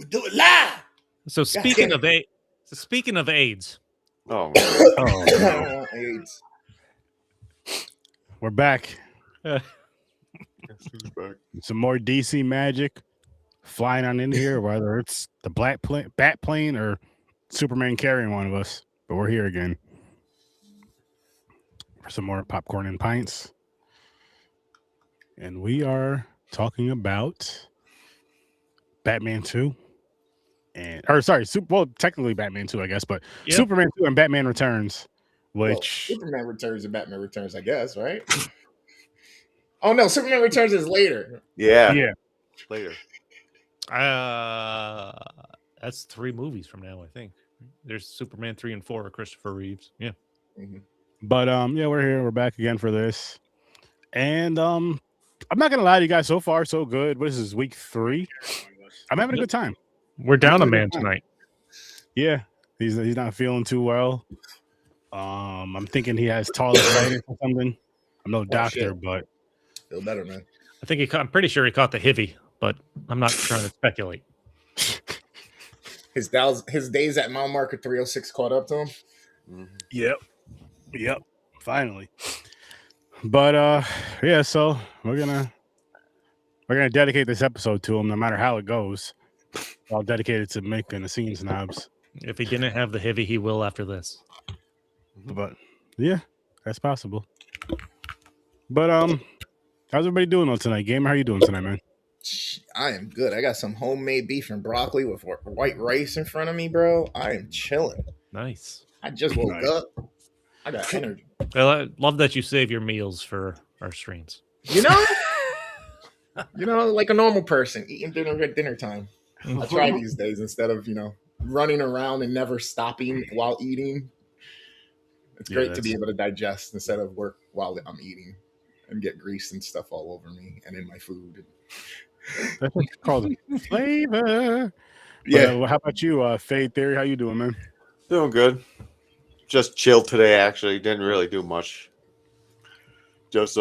We'll do it live. So speaking of AIDS. Oh, Oh, AIDS. We're back. back. Some more DC magic flying on in here, whether it's the bat plane or Superman carrying one of us. But we're here again for some more popcorn and pints. And we are talking about Batman 2. Technically Batman 2, I guess, but Yep. Superman 2 and Batman Returns, which Superman Returns and Batman Returns, I guess, right? Oh no, Superman Returns is later. Yeah. Later. That's 3 movies from now, I think. There's Superman 3 and 4 of Christopher Reeves. Yeah. Mm-hmm. But we're here. We're back again for this. And I'm not gonna lie to you guys, so far so good. What is this, week 3? I'm having a good time. We're down a man tonight. Yeah. He's not feeling too well. I'm thinking he has toilet or something. I'm no doctor, but feel better, man. I'm pretty sure he caught the HIV, but I'm not trying to speculate. His days at mile marker 306 caught up to him. Mm-hmm. Yep. Finally. But so we're gonna dedicate this episode to him, no matter how it goes. I'll dedicate it to Mick and the Scene Snobs. If he didn't have the HIV, he will after this. But yeah, that's possible. But how's everybody doing on tonight? Gamer, how you doing tonight, man? I am good. I got some homemade beef and broccoli with white rice in front of me, bro. I am chilling. Nice. I just woke up. I got energy. I love that you save your meals for our streams. You know, like a normal person, eating dinner at dinner time. I try these days instead of, running around and never stopping while eating. It's great to be able to digest instead of work while I'm eating and get grease and stuff all over me and in my food. That's what it's called, flavor. Yeah. But, how about you, Fade Theory? How you doing, man? Doing good. Just chilled today, actually. Didn't really do much. Just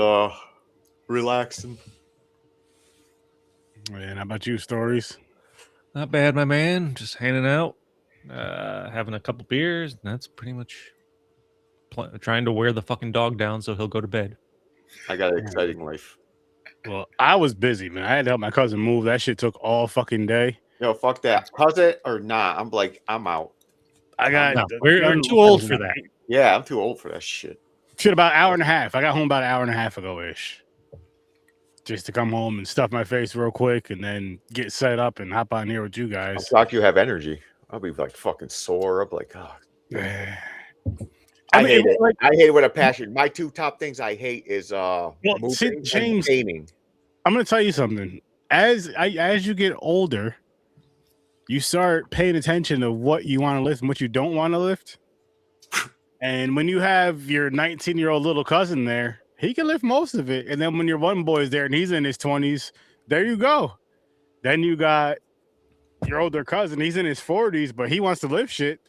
relaxing. And how about you, Stories? Not bad, my man. Just hanging out, having a couple beers. And that's pretty much trying to wear the fucking dog down so he'll go to bed. I got an exciting life. Well, I was busy, man. I had to help my cousin move. That shit took all fucking day. Yo, fuck that. Cousin or not? I'm out. We're too old for that. Yeah, I'm too old for that shit. Shit, about an hour and a half. I got home about an hour and a half ago-ish. Just to come home and stuff my face real quick and then get set up and hop on here with you guys. I'm shocked you have energy. I'll be like fucking sore. I'm like, oh. I hate it. I hate it with a passion. My 2 top things I hate is moving and painting. I'm going to tell you something. As you get older, you start paying attention to what you want to lift and what you don't want to lift. And when you have your 19-year-old little cousin there, he can lift most of it. And then when your one boy's there and he's in his 20s, there you go. Then you got your older cousin. He's in his 40s, but he wants to lift shit.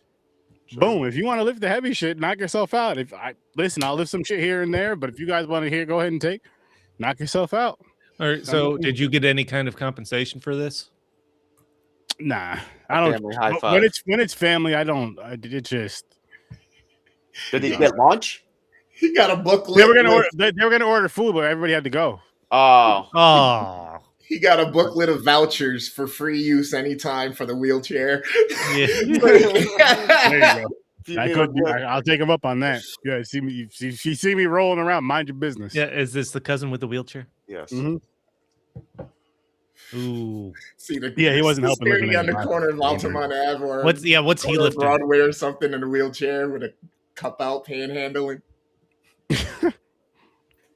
Sure. Boom. If you want to lift the heavy shit, knock yourself out. I'll lift some shit here and there, but if you guys want to go ahead and knock yourself out. All right. So did you get any kind of compensation for this? Nah, I don't. Family high five. When it's family, I don't. It just. Did he get lunch? He got a booklet. They were gonna order food, but everybody had to go. Oh. He got a booklet of vouchers for free use anytime for the wheelchair. Yeah. There you go. I'll take him up on that. Yeah, if you see me rolling around, mind your business. Yeah, is this the cousin with the wheelchair? Yes. Mm-hmm. Ooh. He wasn't helping. Looking on the corner of Altamont Ave, or what's he lifting? Broadway or something in a wheelchair with a cup out panhandling.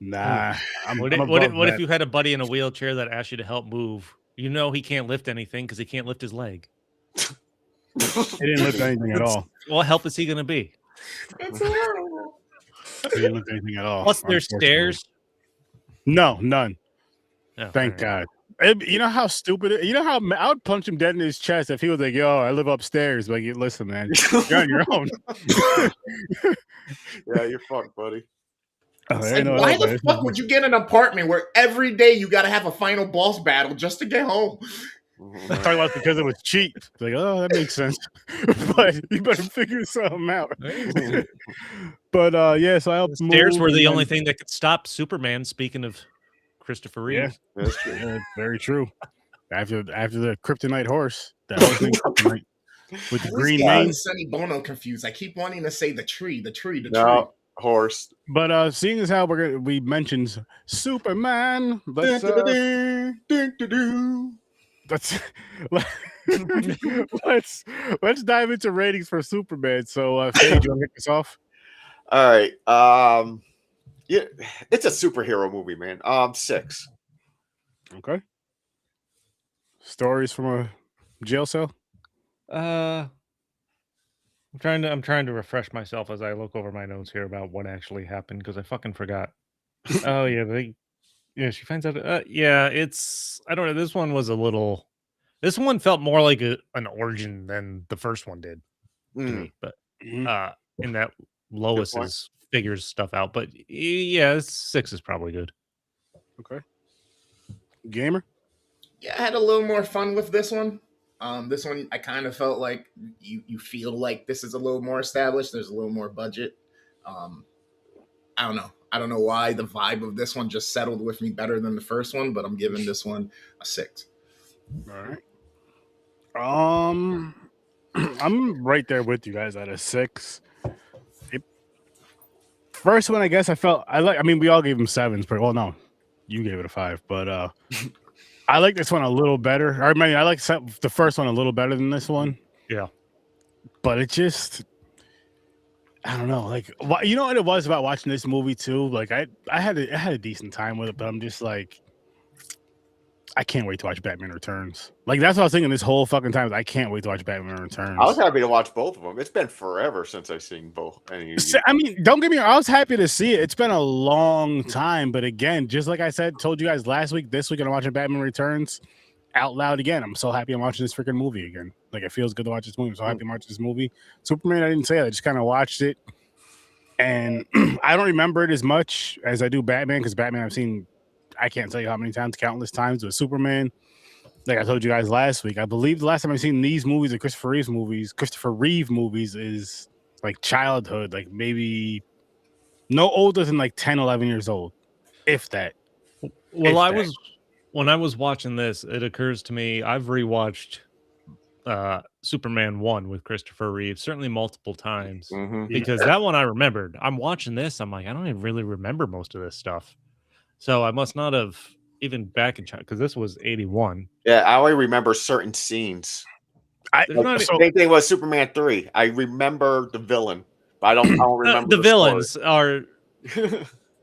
Nah. What if you had a buddy in a wheelchair that asked you to help move? You know he can't lift anything because he can't lift his leg. He didn't lift anything at all. What help is he going to be? That's horrible. He didn't lift anything at all. Plus, there's stairs. No, none. Oh, Thank God. You know how stupid it is? You know how I would punch him dead in his chest if he was like, yo, I live upstairs. Like, listen, man, you're on your own. Yeah, you're fucked, buddy. Why the fuck would you get an apartment where every day you got to have a final boss battle just to get home? Talking about because it was cheap. It's like, oh, that makes sense. But you better figure something out. But yeah, so I helped. Stairs were the only thing that could stop Superman. Speaking of Christopher Reeve, That's true. Yeah, very true. After the Kryptonite horse, that whole thing Kryptonite with the green mane. Sonny Bono confused. I keep wanting to say the tree. Horse. But seeing as how we mentioned Superman, let's dive into ratings for Superman. So, Faye, do you want to kick us off? All right. Yeah, it's a superhero movie, man. 6. Okay. Stories from a jail cell. I'm trying to refresh myself as I look over my notes here about what actually happened because I fucking forgot. Oh yeah, she finds out. Yeah, it's I don't know. This one was a little. This one felt more like an origin than the first one did to me. But in that Lois figures stuff out. But yeah, 6 is probably good. Okay. Gamer. Yeah, I had a little more fun with this one. This one, I kind of felt like you feel like this is a little more established. There's a little more budget. I don't know. I don't know why the vibe of this one just settled with me better than the first one, but I'm giving this one a 6. All right. I'm right there with you guys at a 6. First one, I guess I mean, we all gave them 7s, but well, no, you gave it a 5, but I like this one a little better. I mean, I like the first one a little better than this one. Yeah, but it just, I don't know. Like, you know what it was about watching this movie too? Like, I had a decent time with it, but I'm just like, I can't wait to watch Batman Returns. Like, that's what I was thinking this whole fucking time. I can't wait to watch Batman Returns. I was happy to watch both of them. It's been forever since I've seen both. I mean, don't get me wrong. I was happy to see it. It's been a long time. But again, just like I told you guys last week, this week I'm watching Batman Returns out loud again. I'm so happy I'm watching this freaking movie again. Like, it feels good to watch this movie. I'm so happy I'm watching this movie. Superman, I didn't say that. I just kind of watched it. And I don't remember it as much as I do Batman, because Batman I've seen, I can't tell you how many times, countless times. With Superman, like I told you guys last week, I believe the last time I've seen these movies, the Christopher Reeve movies, is like childhood, like maybe no older than like 10, 11 years old, if that. Well, when I was watching this, it occurs to me, I've rewatched Superman 1 with Christopher Reeve certainly multiple times, because that one I remembered. I'm watching this, I'm like, I don't even really remember most of this stuff. So I must not have even back in China, because this was 81. Yeah, I only remember certain scenes. Same thing with Superman 3. I remember the villain, but I don't remember the villains are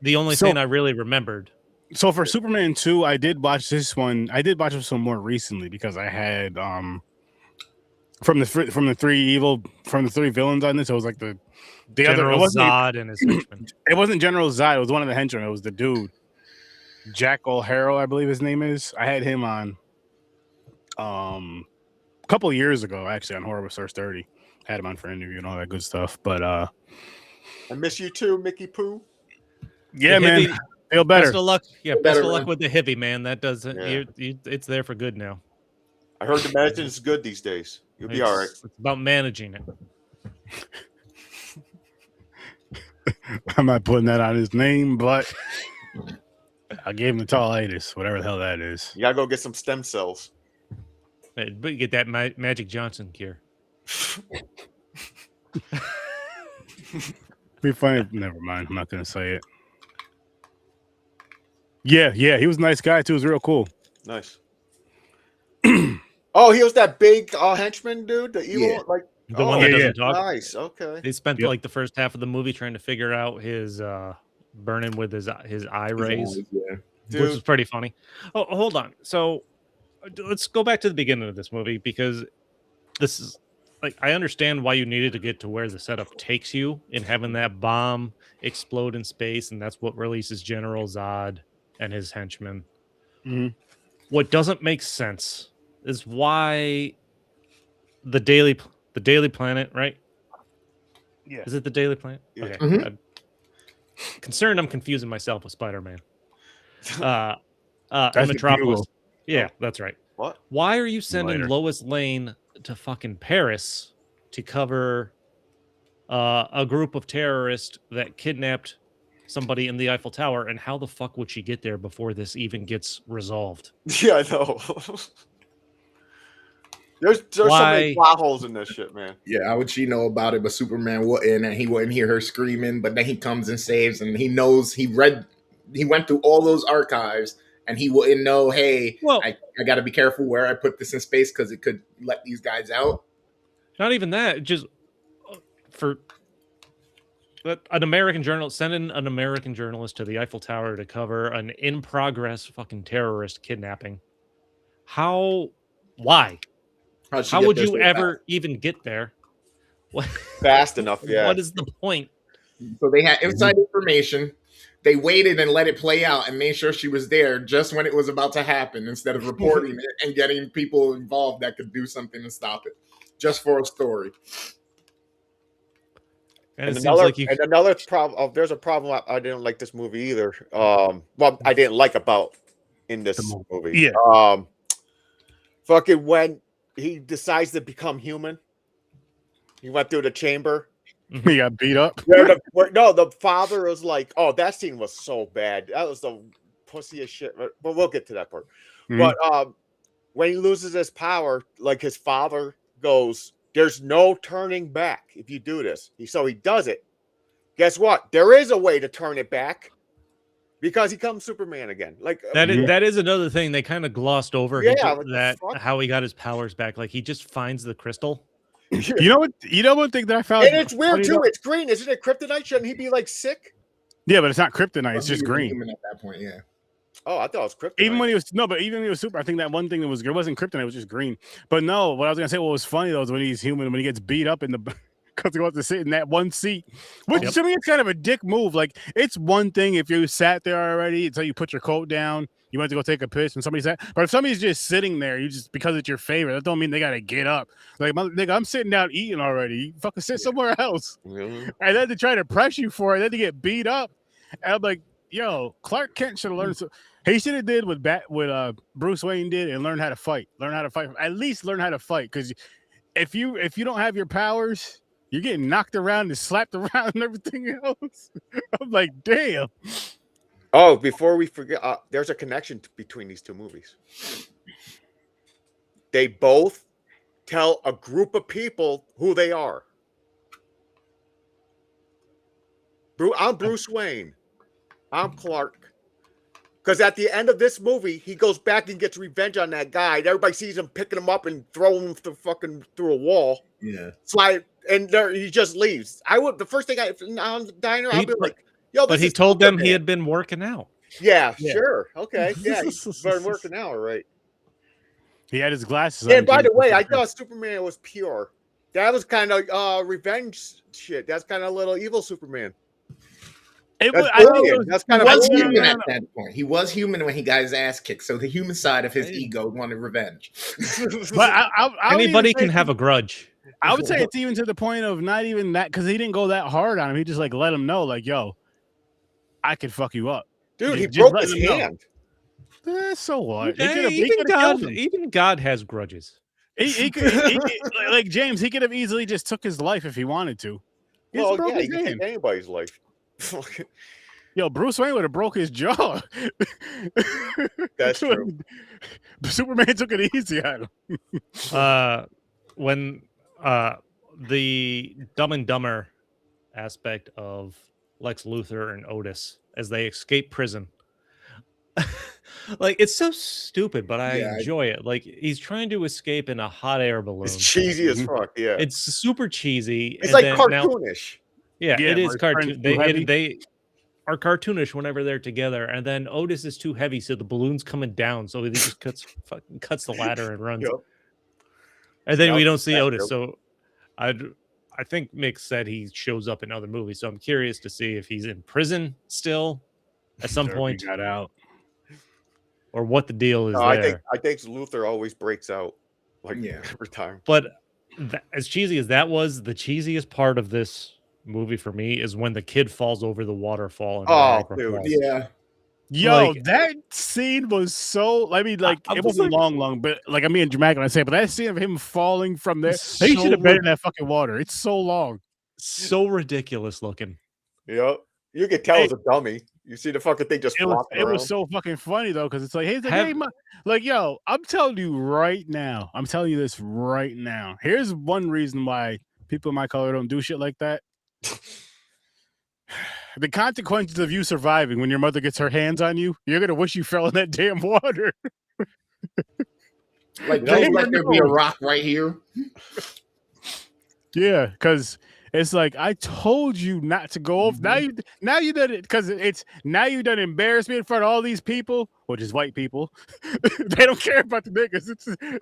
the only thing I really remembered. So for Superman 2, I did watch this one. I did watch this one more recently because I had from the three villains on this. It was like the General Zod and his henchmen. It wasn't General Zod. It was one of the henchmen. It was the dude. Jack O'Harrow, I believe his name is. I had him on a couple of years ago, actually, on Horror Source 30. Had him on for an interview and all that good stuff. But I miss you too, Mickey Pooh. Yeah, man. Feel better. Best of luck. Yeah, best of luck with the hippie, man. That doesn't. Yeah. It's there for good now. I heard the medicine is good these days. You'll be all right. It's about managing it. I'm not putting that on his name, but I gave him the tallitis, whatever the hell that is. You gotta go get some stem cells. But you get that Magic Johnson cure. Be funny. Never mind. I'm not gonna say it. Yeah, he was a nice guy too. It was real cool. Nice. Oh, he was that big henchman dude, the evil the one that doesn't talk. Nice. Okay. They spent like the first half of the movie trying to figure out his burning with his eye rays, which was pretty funny. Oh, hold on. So let's go back to the beginning of this movie, because this is like, I understand why you needed to get to where the setup takes you in having that bomb explode in space, and that's what releases General Zod and his henchmen. Mm-hmm. What doesn't make sense is why the Daily Planet, right? Yeah. Is it the Daily Planet? Yeah. Okay. Mm-hmm. I'm concerned I'm confusing myself with Spider-Man. That's Metropolis. Yeah, that's right. What? Why are you sending Lois Lane to fucking Paris to cover a group of terrorists that kidnapped somebody in the Eiffel Tower? And how the fuck would she get there before this even gets resolved? Yeah, I know. There's so many plot holes in this shit, man. Yeah, how would she know about it? But Superman wouldn't, and he wouldn't hear her screaming. But then he comes and saves, and he knows he went through all those archives, and he wouldn't know. Hey, well, I got to be careful where I put this in space because it could let these guys out. Not even that, just for an American journalist, sending an American journalist to the Eiffel Tower to cover an in progress fucking terrorist kidnapping. Why? How would you ever even get there? Fast enough, yeah. What is the point? So they had inside information. They waited and let it play out and made sure she was there just when it was about to happen instead of reporting it and getting people involved that could do something to stop it just for a story. And another problem. There's a problem I didn't like this movie either. Well, I didn't like about in this movie. Yeah. Fucking when he decides to become human, he went through the chamber. He got beat up. The father was like, "Oh, that scene was so bad. That was the pussiest shit." But we'll get to that part. Mm-hmm. But when he loses his power, like his father goes, "There's no turning back if you do this." So he does it. Guess what? There is a way to turn it back because he becomes Superman again. Like that is another thing they kind of glossed over. How he got his powers back. Like he just finds the crystal. You know what thing that I found, and it's weird too. It's green, isn't it? Kryptonite? Shouldn't he be like sick? Yeah, but it's not kryptonite. It's just green. At that point, yeah. Oh, I thought it was kryptonite. Even when he was super, I think that one thing that was, it wasn't kryptonite, it was just green. But no, what I was gonna say, what was funny though, is when he's human, when he gets beat up in the because he wants to sit in that one seat, which to me it's kind of a dick move. Like it's one thing if you sat there already until you put your coat down, you went to go take a piss, and somebody sat. But if somebody's just sitting there, you just because it's your favorite, that don't mean they gotta get up. Like nigga, I'm sitting down eating already. You fucking sit somewhere else. Really? And then to try to press you for it, then to get beat up. And I'm like, yo, Clark Kent should have learned. He should have did what Bruce Wayne did and learn how to fight. At least learn how to fight. Because if you don't have your powers, you're getting knocked around and slapped around and everything else. I'm like, damn. Oh, before we forget, there's a connection between these two movies. They both tell a group of people who they are. I'm Bruce Wayne. I'm Clark. Because at the end of this movie, he goes back and gets revenge on that guy. And everybody sees him picking him up and throwing him through a wall. Yeah. Slide, and he just leaves. The first thing on the diner, I'll be like, yo, but he told them he had been working out. Yeah, sure. Okay. Yeah, he's been working out, right? He had his glasses on. And by the way, I thought Superman was pure. That was kind of revenge shit. That's kind of a little evil Superman. That's kind of human at that point. He was human when he got his ass kicked. So the human side of his ego wanted revenge. But anybody can have a grudge. I would say it's even to the point of not even that, because he didn't go that hard on him. He just like let him know, like, yo, I could fuck you up. Dude, he broke his hand. So what? Even God has grudges. He could, like James, he could have easily just took his life if he wanted to. He can take anybody's life. Yo, Bruce Wayne would have broke his jaw. That's true. Superman took it easy on him. When the Dumb and Dumber aspect of Lex Luthor and Otis as they escape prison. Like, it's so stupid, but I enjoy it. Like, he's trying to escape in a hot air balloon. It's cheesy as fuck, yeah. It's super cheesy. It's like cartoonish. It is cartoon. They are cartoonish whenever they're together, and then Otis is too heavy, so the balloon's coming down, so he just cuts the ladder and runs. Yep. And then we don't see Otis. So I think Mick said he shows up in other movies, so I'm curious to see if he's in prison still at some point. He got out. Or what the deal is there. I think Luthor always breaks out every time. But as cheesy as that was, the cheesiest part of this movie for me is when the kid falls over the waterfall. Dude, yeah. Yo, Like, that scene was so. I mean, like I it was wasn't like- long, but like I'm being dramatic when I say, it, but that scene of him falling from there, It's he so should have been in that fucking water. It's so long. so ridiculous looking. Yep. You could tell it's a dummy. You see the fucking thing just flopping around. It was so fucking funny though, because it's like, hey, like, yo, I'm telling you right now. I'm telling you this right now. Here's one reason why people in my color don't do shit like that. The consequences of you surviving when your mother gets her hands on you, you're gonna wish you fell in that damn water. Like, there'd be a rock right here. Yeah, because it's like I told you not to go off. Now you did it because you done embarrassed me in front of all these people, which is white people. They don't care about the niggas.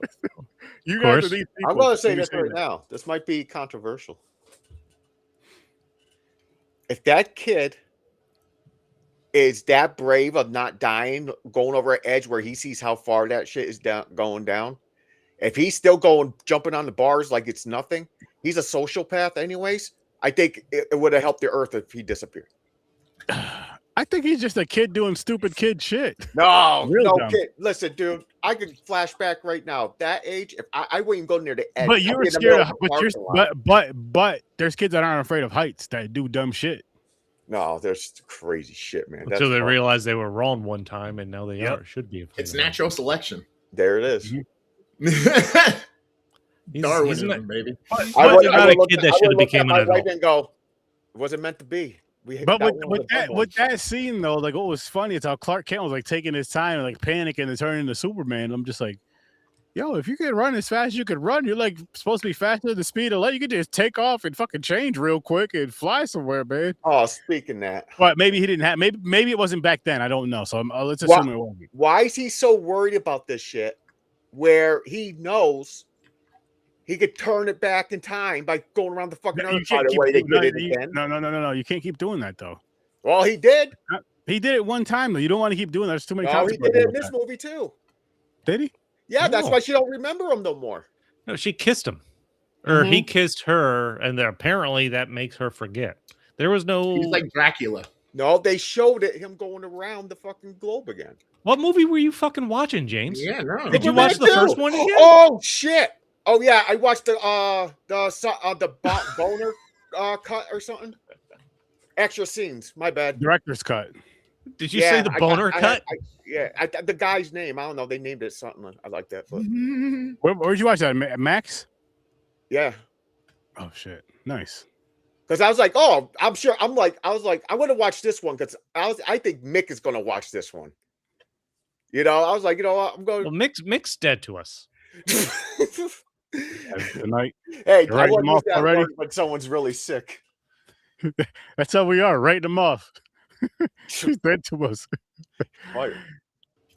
You guys are these people. I'm gonna say this right now. This might be controversial. If that kid is that brave of not dying, going over an edge where he sees how far that shit is going down, if he's still jumping on the bars like it's nothing, he's a sociopath anyways. I think it would have helped the earth if he disappeared. I think he's just a kid doing stupid kid shit. No dumb. kid. Listen, dude, I could flash back right now. That age, if I wouldn't even go near the edge. But you were scared but there's kids that aren't afraid of heights that do dumb shit. No, there's crazy shit, man. Until they realized they were wrong one time, and now they should be. It's natural selection. There it is. Darwinism, baby. I was not a kid that should have became an adult. And go, it wasn't meant to be. But with that scene though, like what was funny is how Clark Kent was like taking his time and like panicking and turning into Superman. I'm just like, yo, if you could run as fast as you could run, you're like supposed to be faster than the speed of light. You could just take off and fucking change real quick and fly somewhere, man. Oh, speaking that. But maybe he didn't have. Maybe it wasn't back then. I don't know. So let's assume it wasn't. Why is he so worried about this shit? Where he knows he could turn it back in time by going around the fucking earth. By the way, they did it again. No. You can't keep doing that though. Well, he did. He did it one time though. You don't want to keep doing that. There's too many times. He did it in this movie too. Did he? Yeah, that's why she don't remember him no more. No, she kissed him, or he kissed her, and apparently that makes her forget. There was no. He's like Dracula. No, they showed him going around the fucking globe again. What movie were you fucking watching, James? Yeah, no. Did you watch the first one again? Oh shit! Oh yeah, I watched the boner cut or something. Extra scenes. My bad. Director's cut. Did you say the boner cut? The guy's name. I don't know. They named it something. I like that. But where'd you watch that? Max? Yeah. Oh shit! Nice. Because I was like, oh, I'm sure. I was like, I'm gonna watch this one because I think Mick is gonna watch this one. You know, I was like, you know what, I'm going. Well, Mick's dead to us. Good night. Hey, I wouldn't use that word when someone's really sick. That's how we are. Writing them off. She's dead to us.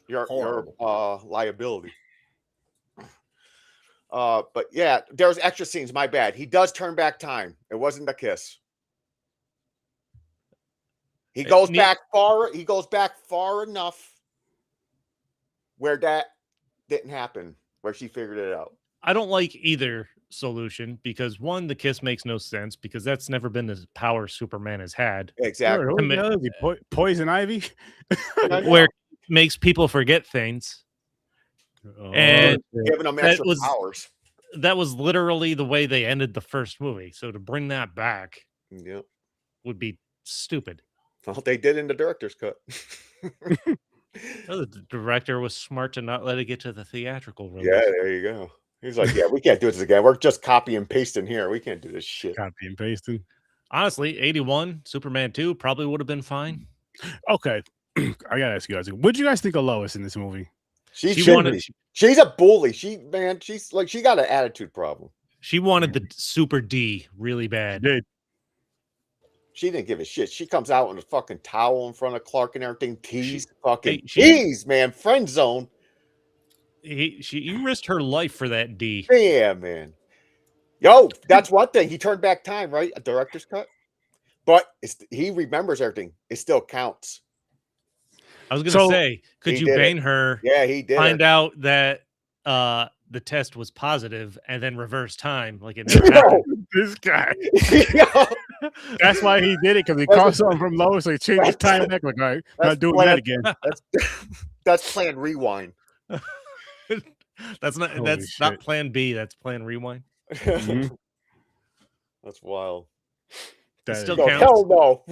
Your liability. But yeah, there's extra scenes. My bad. He does turn back time. It wasn't the kiss. He goes back far. He goes back far enough where that didn't happen, where she figured it out. I don't like either solution because one, the kiss makes no sense because that's never been the power Superman has had. Exactly. Poison Ivy, where it makes people forget things. And giving them extra powers. That was literally the way they ended the first movie. So to bring that back would be stupid. Well, they did in the director's cut. The director was smart to not let it get to the theatrical release. Yeah, there you go. He's like, yeah, we can't do this again. We're just copy and pasting here. We can't do this shit. Copy and pasting. Honestly, 81, Superman 2 probably would have been fine. Okay. I gotta ask you guys, what did you guys think of Lois in this movie? She's a bully. She's she got an attitude problem. She wanted the super D really bad. Dude. She didn't give a shit. She comes out in a fucking towel in front of Clark and everything. Tease, man. Friend zone. She risked her life for that D. Yeah, man. Yo, that's one thing. He turned back time, right? A director's cut. But he remembers everything. It still counts. I was going to say, could you bang her? Yeah, he did. Find out that the test was positive and then reverse time like it never happened. This guy. That's why he did it, because he caught something from Lois, so he changed his time back. Like, all right, not doing that again. That's Plan Rewind. That's not Plan B. That's Plan Rewind. Mm-hmm. That's wild. That still counts. Hell no.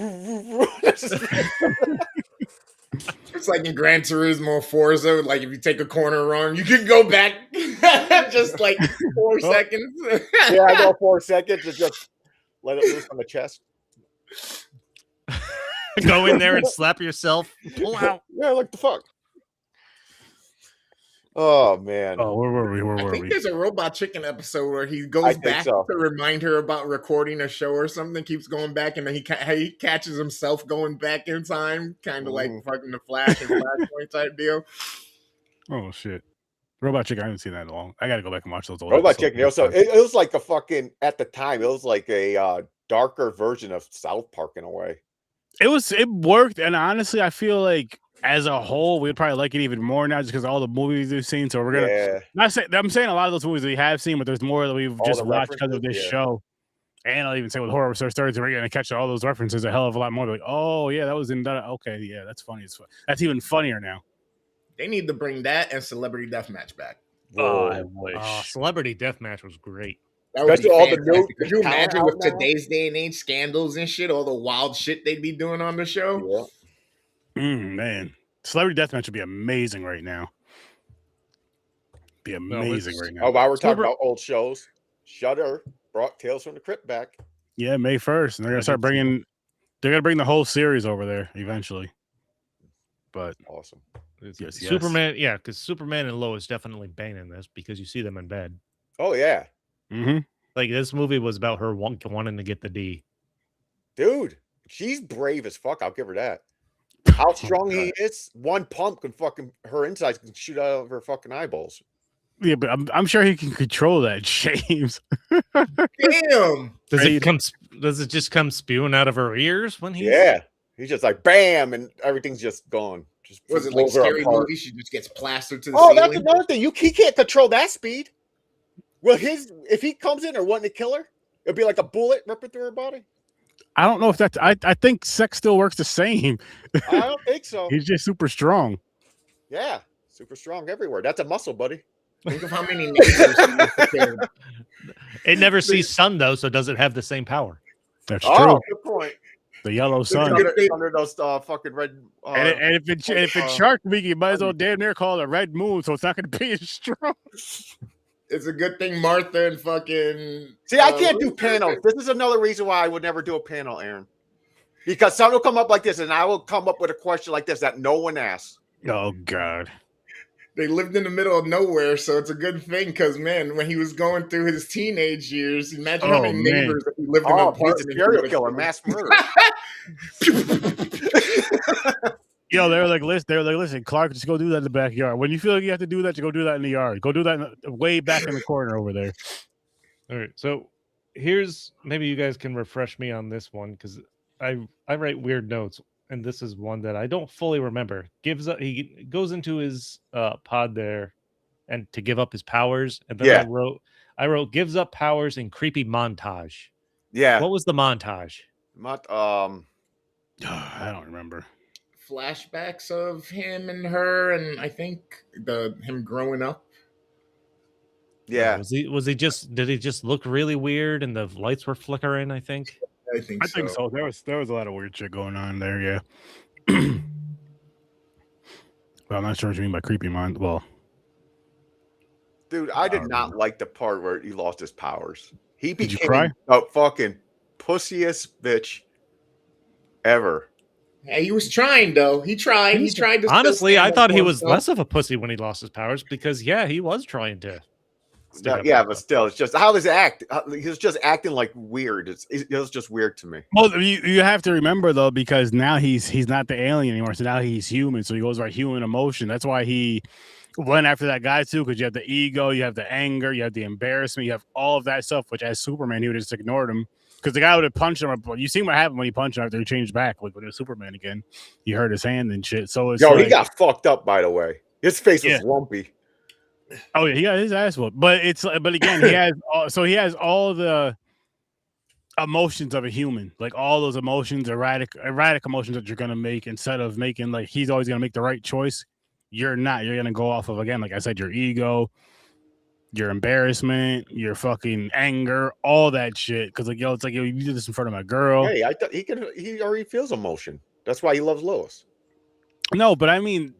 It's like in Gran Turismo Forza, like if you take a corner wrong, you can go back just like 4 seconds. Yeah, I go 4 seconds and just let it loose on the chest. Go in there and slap yourself. Pull out. Yeah, like the fuck. Oh man. Oh, where were we? I think there's a Robot Chicken episode where he goes back to remind her about recording a show or something, keeps going back, and then he catches himself going back in time, kind of like fucking the Flash and Flashpoint type deal. Oh shit. Robot Chicken, I haven't seen that in long. I gotta go back and watch those old Robot Chicken. Also, it was like a fucking, at the time, it was like a darker version of South Park in a way. It worked, and honestly, I feel like as a whole, we'd probably like it even more now just because all the movies we've seen. So we're gonna I'm saying a lot of those movies we have seen, but there's more that we've just watched because of this show. And I'll even say with horror stories, we're gonna catch all those references a hell of a lot more. Like, oh yeah, that was in that. Okay, yeah, that's funny. That's even funnier now. They need to bring that and Celebrity Deathmatch back. Oh, I wish. Celebrity Deathmatch was great. That would be all the new. Could you imagine with today's day and age scandals and shit, all the wild shit they'd be doing on the show? Yeah. Man, Celebrity Deathmatch would be amazing right now. Right now. Oh, while we're talking about old shows, Shudder brought Tales from the Crypt back. Yeah, May 1st, and they're gonna start bringing. They're gonna bring the whole series over there eventually. But awesome. Yes. Superman, yeah, because Superman and Lois definitely banging this because you see them in bed. Oh yeah. Mm-hmm. Like this movie was about her wanting to get the D. Dude, she's brave as fuck. I'll give her that. How strong he is! One pump can fucking her insides can shoot out of her fucking eyeballs. Yeah, but I'm sure he can control that, James. Damn! Does it just come spewing out of her ears when he's? Yeah, he's just like bam, and everything's just gone. Just was it like Scary Movie? She just gets plastered to the ceiling. That's another thing. He can't control that speed. Well, if he comes in or wanting to kill her, it'll be like a bullet ripping through her body. I don't know if that's. I think sex still works the same. I don't think so. He's just super strong. Yeah, super strong everywhere. That's a muscle, buddy. Think of how many neighbors. It never sees sun though, so does it have the same power? That's true. Good point. The yellow sun under those fucking red. And if it's Shark Week, you might as well damn near call it a red moon, so it's not going to be as strong. It's a good thing Martha and fucking. See, I can't do panels. This is another reason why I would never do a panel, Aaron. Because someone will come up like this, and I will come up with a question like this that no one asks. Oh God. They lived in the middle of nowhere, so it's a good thing. Because man, when he was going through his teenage years, imagine how many neighbors that he lived in. He's a serial killer, mass murder. Yo, they're like, listen, Clark, just go do that in the backyard. When you feel like you have to do that, you go do that in the yard. Go do that way back in the corner over there. All right, so here's maybe you guys can refresh me on this one because I write weird notes. And this is one that I don't fully remember. He goes into his pod there, and to give up his powers. And then I wrote gives up powers in creepy montage. Yeah. What was the montage? I don't remember. Flashbacks of him and her, and I think him growing up. Yeah. Was he just? Did he just look really weird and the lights were flickering? I think so. There was a lot of weird shit going on there, yeah. But I'm not sure what you mean by creepy mind. Well, dude, I did not like the part where he lost his powers. He became a fucking pussiest bitch ever. Hey, he was trying though. He tried. He tried to. Honestly, I thought he was less of a pussy when he lost his powers because he was trying to. Yeah, but still, it's just how does he act? He was just acting like weird. It was just weird to me. Well, you have to remember though, because now he's not the alien anymore. So now he's human. So he goes by human emotion. That's why he went after that guy too. Because you have the ego, you have the anger, you have the embarrassment, you have all of that stuff. Which as Superman, he would have just ignored him because the guy would have punched him. But you seen what happened when he punched him after he changed back. Like when it was Superman again, he hurt his hand and shit. So it's he got fucked up. By the way, his face was lumpy. Oh yeah, he got his ass whooped. But again, he has all the emotions of a human, like all those emotions, erratic emotions that you're gonna make, instead of making like he's always gonna make the right choice. You're not. You're gonna go off of, again, like I said, your ego, your embarrassment, your fucking anger, all that shit. Because like, it's like, you did this in front of my girl. Hey, I thought he already feels emotion. That's why he loves Lois. No, but I mean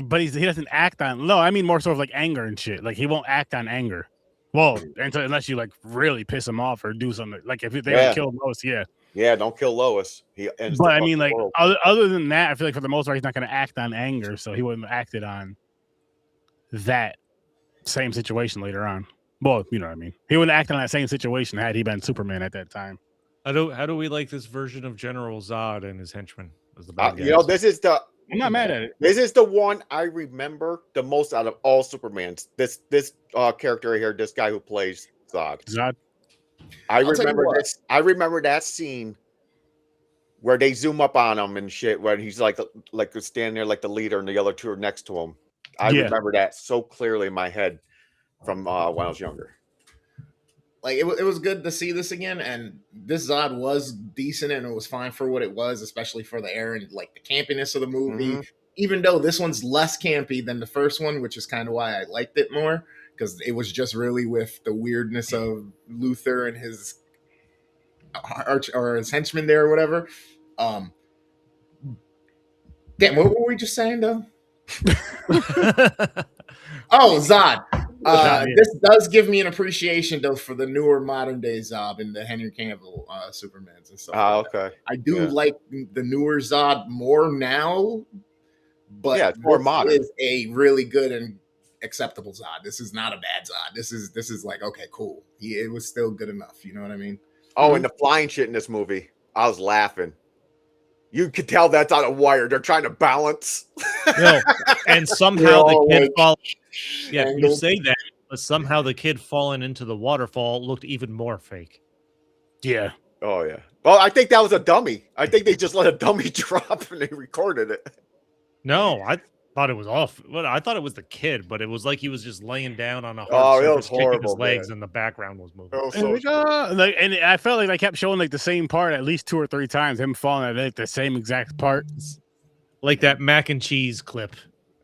but he doesn't act on. No, I mean more sort of like anger and shit. Like he won't act on anger. Well, unless you like really piss him off or do something. Like if they kill Lois, yeah, don't kill Lois. But I mean, like other than that, I feel like for the most part, he's not going to act on anger, so he wouldn't have acted on that same situation later on. Well, you know what I mean. He wouldn't act on that same situation had he been Superman at that time. How do we like this version of General Zod and his henchmen? This is the. I'm not mad at it. This is the one I remember the most out of all Supermans. This character right here, this guy who plays Zod. I remember that scene where they zoom up on him and shit, when he's like standing there like the leader and the other two are next to him. I remember that so clearly in my head from when I was younger. Like it was good to see this again, and this Zod was decent and it was fine for what it was, especially for the air and like the campiness of the movie. Mm-hmm. Even though this one's less campy than the first one, which is kind of why I liked it more, because it was just really with the weirdness of Luthor and his or his henchmen there or whatever. Damn, what were we just saying though? Oh, Zod. This does give me an appreciation though for the newer modern day Zod and the Henry Cavill Supermans and stuff. Okay. I do like the newer Zod more now, but it's more modern. Is a really good and acceptable Zod. This is not a bad Zod. This is like, okay, cool. It was still good enough. You know what I mean? Oh, and the flying shit in this movie, I was laughing. You could tell that's on a wire. They're trying to balance. And somehow the kid falls. Yeah, you say that, but somehow the kid falling into the waterfall looked even more fake. Yeah. Oh, yeah. Well, I think that was a dummy. I think they just let a dummy drop and they recorded it. No, I thought it was off. Well, I thought it was the kid, but it was like he was just laying down on a hard surface, kicking his legs, and the background was moving. And I felt like they kept showing like the same part at least 2 or 3 times. Him falling at like the same exact part, like that mac and cheese clip.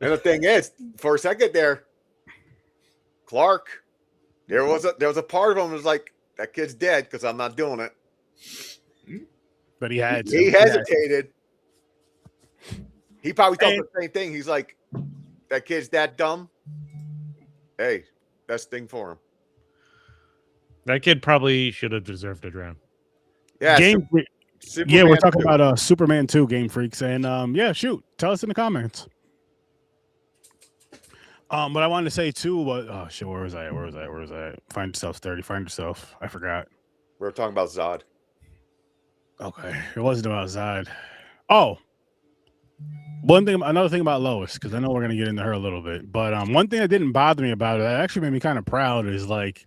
And the thing is, for a second there, Clark, there was a part of him that was like, that kid's dead because I'm not doing it. But he hesitated. He probably thought the same thing. He's like, that kid's that dumb. Hey, best thing for him. That kid probably should have deserved to drown. Yeah. We're talking about Superman 2, Game Freaks. And shoot. Tell us in the comments. What I wanted to say too was, oh shit, where was I? Find yourself, Sturdy. Find yourself. I forgot. We were talking about Zod. Okay. It wasn't about Zod. Oh. Another thing about Lois, because I know we're gonna get into her a little bit, but one thing that didn't bother me about it, that actually made me kind of proud, is like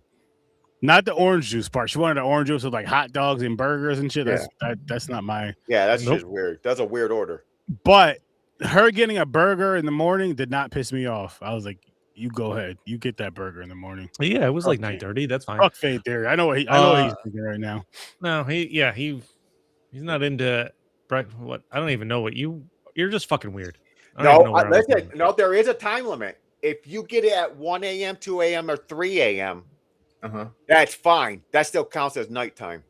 not the orange juice part. She wanted the orange juice with like hot dogs and burgers and shit. That's not my. Yeah, that's just weird. That's a weird order. But her getting a burger in the morning did not piss me off. I was like, you go ahead, you get that burger in the morning. Yeah, it was like 9:30. That's fine. Fuck Fate Theory. I know what he's thinking right now. No, he's not into what. I don't even know what you're just fucking weird. No, there is a time limit. If you get it at 1 a.m., 2 a.m., or 3 a.m., that's fine. That still counts as nighttime.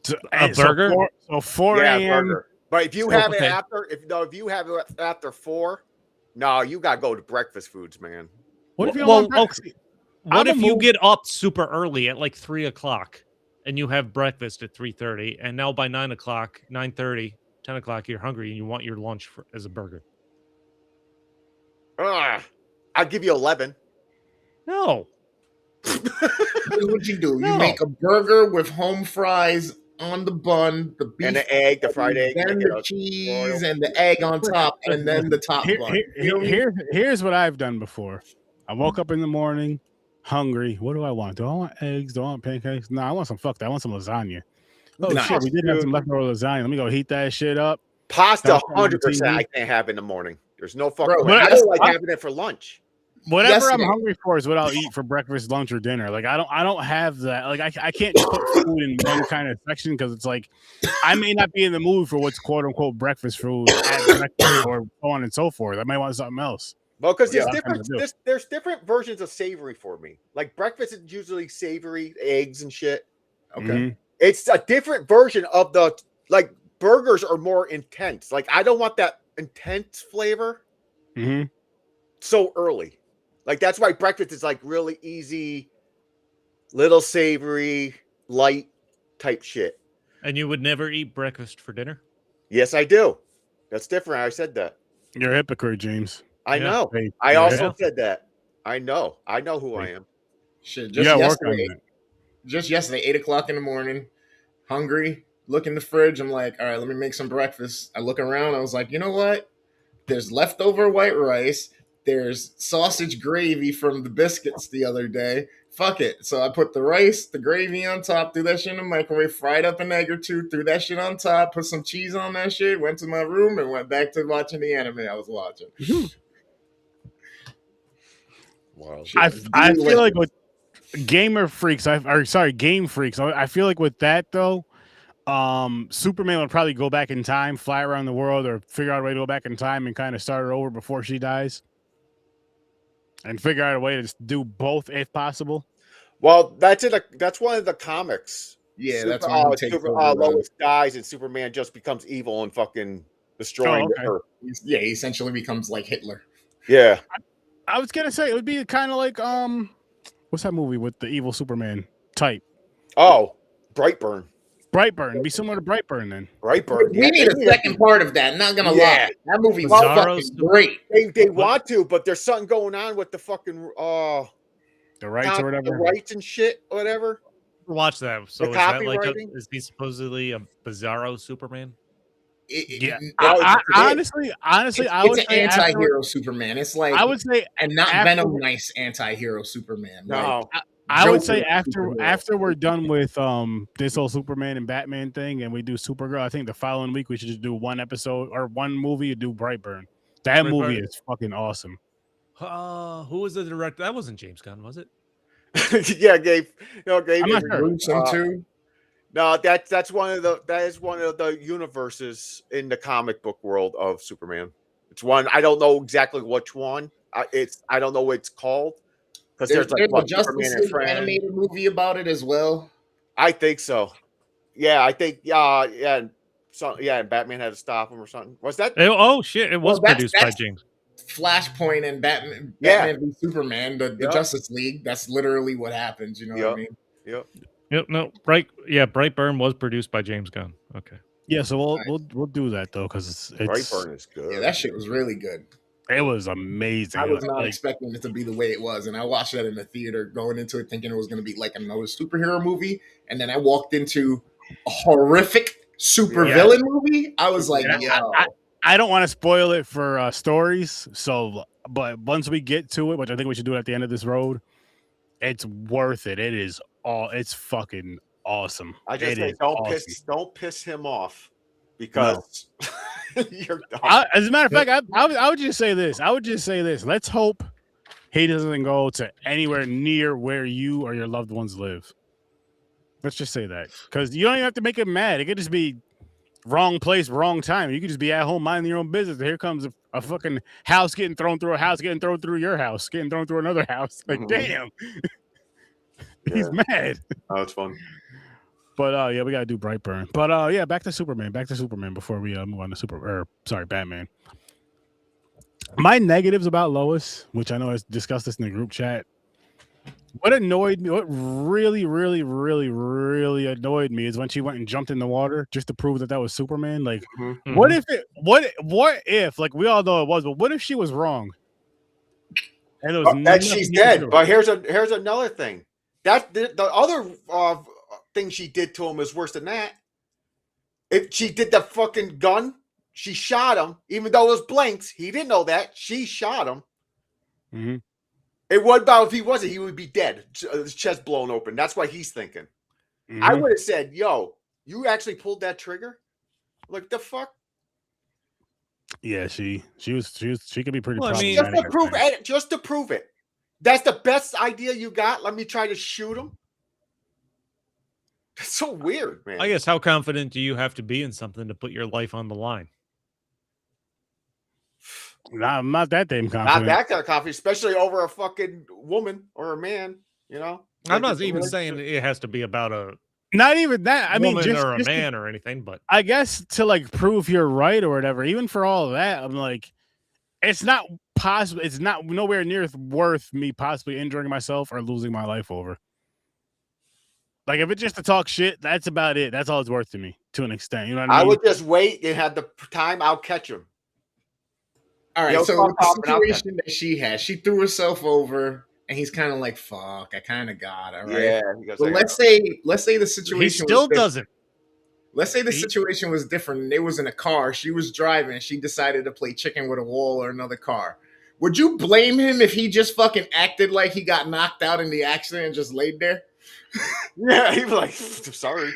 So, a burger? So 4 a.m. But if you have it after 4, no, you gotta go to breakfast foods, man. What if you get up super early at like 3 o'clock and you have breakfast at 3:30, and now by 9 o'clock, 9:30, 10 o'clock, you're hungry and you want your lunch as a burger? I'll give you 11. No. What you do? You make a burger with home fries on the bun, the beef and the egg, the fried egg, then the cheese and the egg on top, and then the top bun. Here's what I've done before. I woke up in the morning hungry. What do I want? Do I want eggs? Do I want pancakes? No, I want some I want some lasagna. Oh shit, we did have some leftover lasagna. Let me go heat that shit up. Pasta, 100%. I can't have in the morning. There's no fucking way. I don't like having it for lunch. Whatever I'm hungry for is what I'll eat for breakfast, lunch, or dinner. Like I don't have that. Like I can't just put food in one kind of section because it's like I may not be in the mood for what's quote unquote breakfast food at breakfast or so on and so forth. I might want something else. Well, because there's different versions of savory for me. Like breakfast is usually savory, eggs and shit. Okay. Mm-hmm. It's a different version of the like burgers are more intense. Like I don't want that intense flavor so early. Like that's why breakfast is like really easy, little savory, light type shit. And you would never eat breakfast for dinner? Yes, I do. That's different. I said that. You're a hypocrite, James. I know. I also said that. I know. I know who I am. Shit, just yesterday, 8 o'clock in the morning, hungry, look in the fridge. I'm like, all right, let me make some breakfast. I look around. I was like, you know what? There's leftover white rice. There's sausage gravy from the biscuits the other day. Fuck it. So I put the rice, the gravy on top, threw that shit in the microwave, fried up an egg or two, threw that shit on top, put some cheese on that shit, went to my room, and went back to watching the anime I was watching. Wow. I feel like with game freaks, I feel like with that though, Superman would probably go back in time, fly around the world, or figure out a way to go back in time and kind of start her over before she dies. And figure out a way to just do both if possible. Well, that's one of the comics. Yeah, that's Lois dies and Superman just becomes evil and fucking destroying her. Yeah, he essentially becomes like Hitler. Yeah. I was gonna say it would be kind of like what's that movie with the evil Superman type? Oh, Brightburn. Brightburn. Be similar to Brightburn then. Brightburn. We need a second part of that. Not gonna lie. That movie was fucking great. They want to, but there's something going on with the fucking the rights or whatever. The rights and shit, whatever. Watch that. So is that like is he supposedly a Bizarro Superman? Honestly, I would say anti-hero Superman. It's like I would say, and not Venom nice anti-hero Superman. No. Like, I would say after we're done with this whole Superman and Batman thing, and we do Supergirl, I think the following week we should just do one episode or one movie and do Brightburn. That movie is fucking awesome. Who was the director? That wasn't James Gunn, was it? Yeah, Gabe. I'm not sure. No, that is one of the universes in the comic book world of Superman. It's one I don't know exactly which one. I don't know what it's called. Because there's like a Justice League animated movie about it as well. I think so. Yeah, I think and Batman had to stop him or something. Was that? Oh shit! It was produced by James. Flashpoint and Batman v Superman, the Justice League. That's literally what happens. You know what I mean? Yep. No. Brightburn was produced by James Gunn. Okay. Yeah, so we'll do that though because Brightburn is good. Yeah, that shit was really good. It was amazing. I was not expecting it to be the way it was, and I watched that in the theater, going into it thinking it was going to be like another superhero movie, and then I walked into a horrific supervillain movie. I was like, I don't want to spoil it for stories, but once we get to it, which I think we should do at the end of this road, it's worth it. It's fucking awesome. I just say don't piss him off because. No. As a matter of fact, I would just say this. Let's hope he doesn't go to anywhere near where you or your loved ones live. Let's just say that. Because you don't even have to make him mad. It could just be wrong place, wrong time. You could just be at home minding your own business. Here comes a fucking house getting thrown through a house, getting thrown through your house, getting thrown through another house. Like, damn. He's mad. Oh, it's fun. But we gotta do Brightburn. But back to Superman. Before we move on to Batman. My negatives about Lois, which I know I discussed this in the group chat. What annoyed me, what really, really, really, really annoyed me is when she went and jumped in the water just to prove that was Superman. Like, what if, like we all know it was, but what if she was wrong? And it was that she's dead. But here's another thing. That the other thing she did to him is worse than that. If she did the fucking gun, she shot him, even though it was blanks. He didn't know that. She shot him. Mm-hmm. And what about if he wasn't? He would be dead. His chest blown open. That's what he's thinking. Mm-hmm. I would have said, yo, you actually pulled that trigger? Like the fuck? Yeah, she could be pretty just to prove it. That's the best idea you got? Let me try to shoot him? That's so weird, man. I guess how confident do you have to be in something to put your life on the line? I'm not that damn confident. Not that kind of confidence, especially over a fucking woman or a man, you know? I'm not even saying it has to be about a not even that. I mean, woman or a man or anything, but I guess to like prove you're right or whatever, even for all of that, I'm like, it's not possible. It's not nowhere near worth me possibly injuring myself or losing my life over. Like, if it's just to talk shit, that's about it. That's all it's worth to me, to an extent. You know what I mean? I would just wait and have the time. I'll catch him. All right, so with the situation that she had, she threw herself over, and he's kind of like, "Fuck, I kind of got her." Right? Yeah. But let's say the situation he still doesn't. Let's say the situation was different. It was in a car. She was driving. She decided to play chicken with a wall or another car. Would you blame him if he just fucking acted like he got knocked out in the accident and just laid there? Yeah, he'd be like, "Sorry,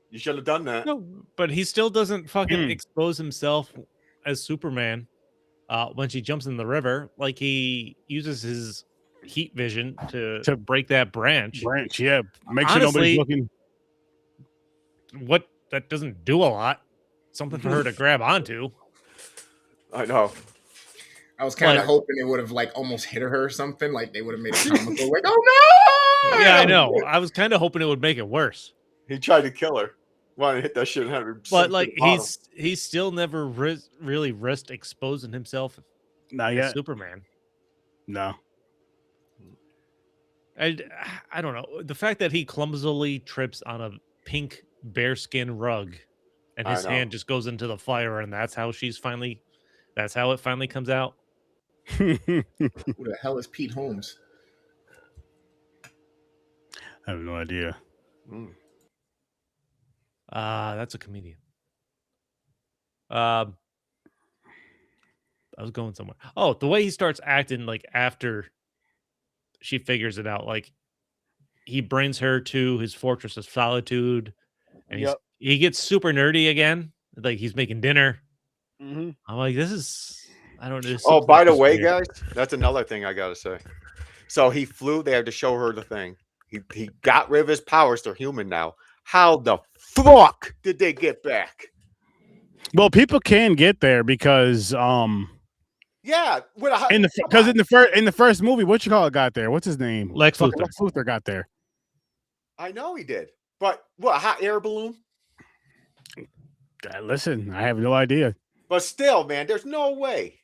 you should have done that." No, but he still doesn't fucking expose himself as Superman when she jumps in the river. Like, he uses his heat vision to break that branch. Yeah. Make sure nobody's looking. What that doesn't do a lot. Something for her to grab onto. I know. I was kind of hoping it would have like almost hit her or something. Like they would have made it comical. Like, oh no! Yeah, I know. I was kind of hoping it would make it worse. He tried to kill her. Wanted to hit that shit and have her. But like he's still never really risked exposing himself. Not yet. Superman. No. I don't know. The fact that he clumsily trips on a pink bearskin rug and his hand just goes into the fire, and that's how it finally comes out. Who the hell is Pete Holmes? I have no idea. That's a comedian. I was going somewhere. Oh, the way he starts acting like after she figures it out, like he brings her to his fortress of solitude, and he gets super nerdy again. Like he's making dinner. I'm like, this is, I don't know. Oh, by the way, guys, that's another thing I gotta say. So he flew there to show her the thing. He got rid of his powers. They're human now. How the fuck did they get back? Well, people can get there because yeah, in the first movie, what you call it got there? What's his name? Lex Luthor. Lex Luthor got there. I know he did, but what, a hot air balloon? Listen, I have no idea. But still, man, there's no way.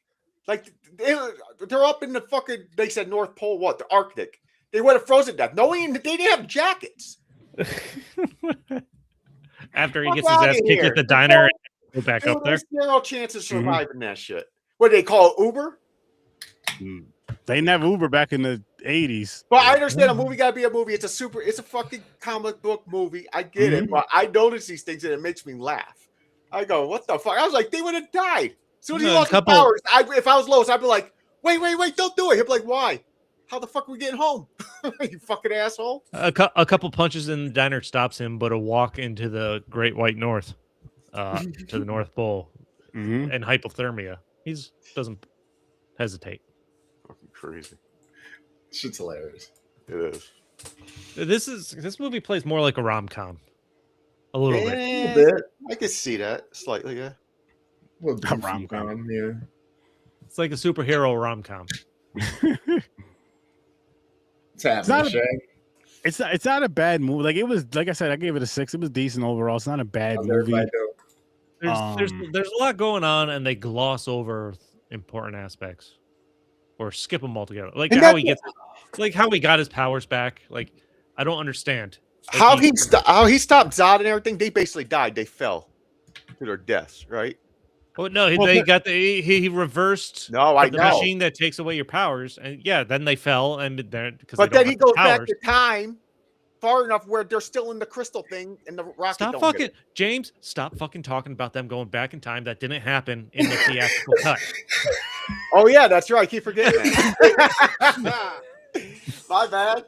Like they're up in the fucking. They said North Pole, what, the Arctic? They would have frozen that. No, they didn't have jackets. After he gets his ass kicked at the diner and go back up there. There's zero chance of surviving that shit. What do they call it, Uber? They never Uber back in the 80s. But I understand a movie gotta be a movie. It's a fucking comic book movie. I get it, but I notice these things and it makes me laugh. I go, what the fuck? I was like, they would have died. As soon as he lost his powers, if I was Lois, I'd be like, wait, don't do it. He'd be like, why? How the fuck are we getting home? You fucking asshole. A couple punches in the diner stops him, but a walk into the Great White North, to the North Pole, and hypothermia. He doesn't hesitate. Fucking crazy. Shit's hilarious. It is. This movie plays more like a rom-com. A little bit. I could see that slightly, yeah. Well, a rom-com, yeah. It's like a superhero rom-com. It's happening, it's not a bad movie. Like, it was, like I said, I gave it a 6. It was decent overall. It's not a bad movie. There's a lot going on, and they gloss over important aspects or skip them altogether. Like how he got his powers back. Like, I don't understand. Like how he stopped Zod and everything. They basically died. They fell to their deaths, right? Oh no, he reversed the machine that takes away your powers, and then they fell, and then he goes back to time far enough where they're still in the crystal thing, and the rocket. Stop fucking talking about them going back in time. That didn't happen in the theatrical cut. Oh yeah, that's right. I keep forgetting that. My bad.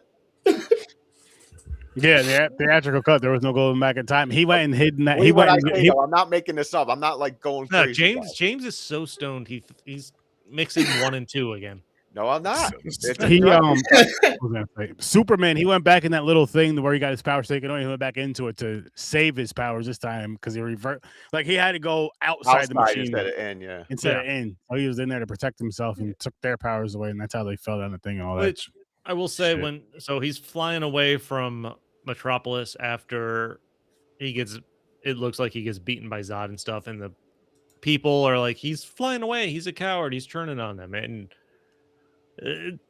Yeah, the theatrical cut. There was no going back in time. He went and hid in that. I'm not making this up. I'm not like going crazy. James is so stoned. He's mixing 1 and 2 again. No, I'm not. Superman, he went back in that little thing where he got his powers taken away. He went back into it to save his powers this time because he he had to go outside the machine instead of in. Instead of in. So he was in there to protect himself and took their powers away, and that's how they fell down the thing and all that. Which I will say, he's flying away from Metropolis after it looks like he gets beaten by Zod and stuff, and the people are like, he's flying away, he's a coward, he's turning on them. And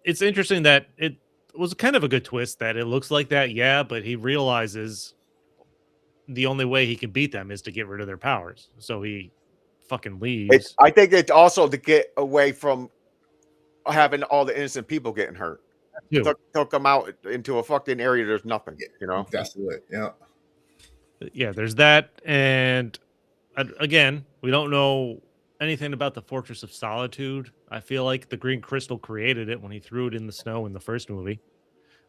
it's interesting that it was kind of a good twist that it looks like that, but he realizes the only way he can beat them is to get rid of their powers. So he fucking leaves. I think it's also to get away from having all the innocent people getting hurt. Took them out into a fucking area there's nothing, Desolate. Yeah, there's that. And again, we don't know anything about the Fortress of Solitude. I feel like the Green Crystal created it when he threw it in the snow in the first movie.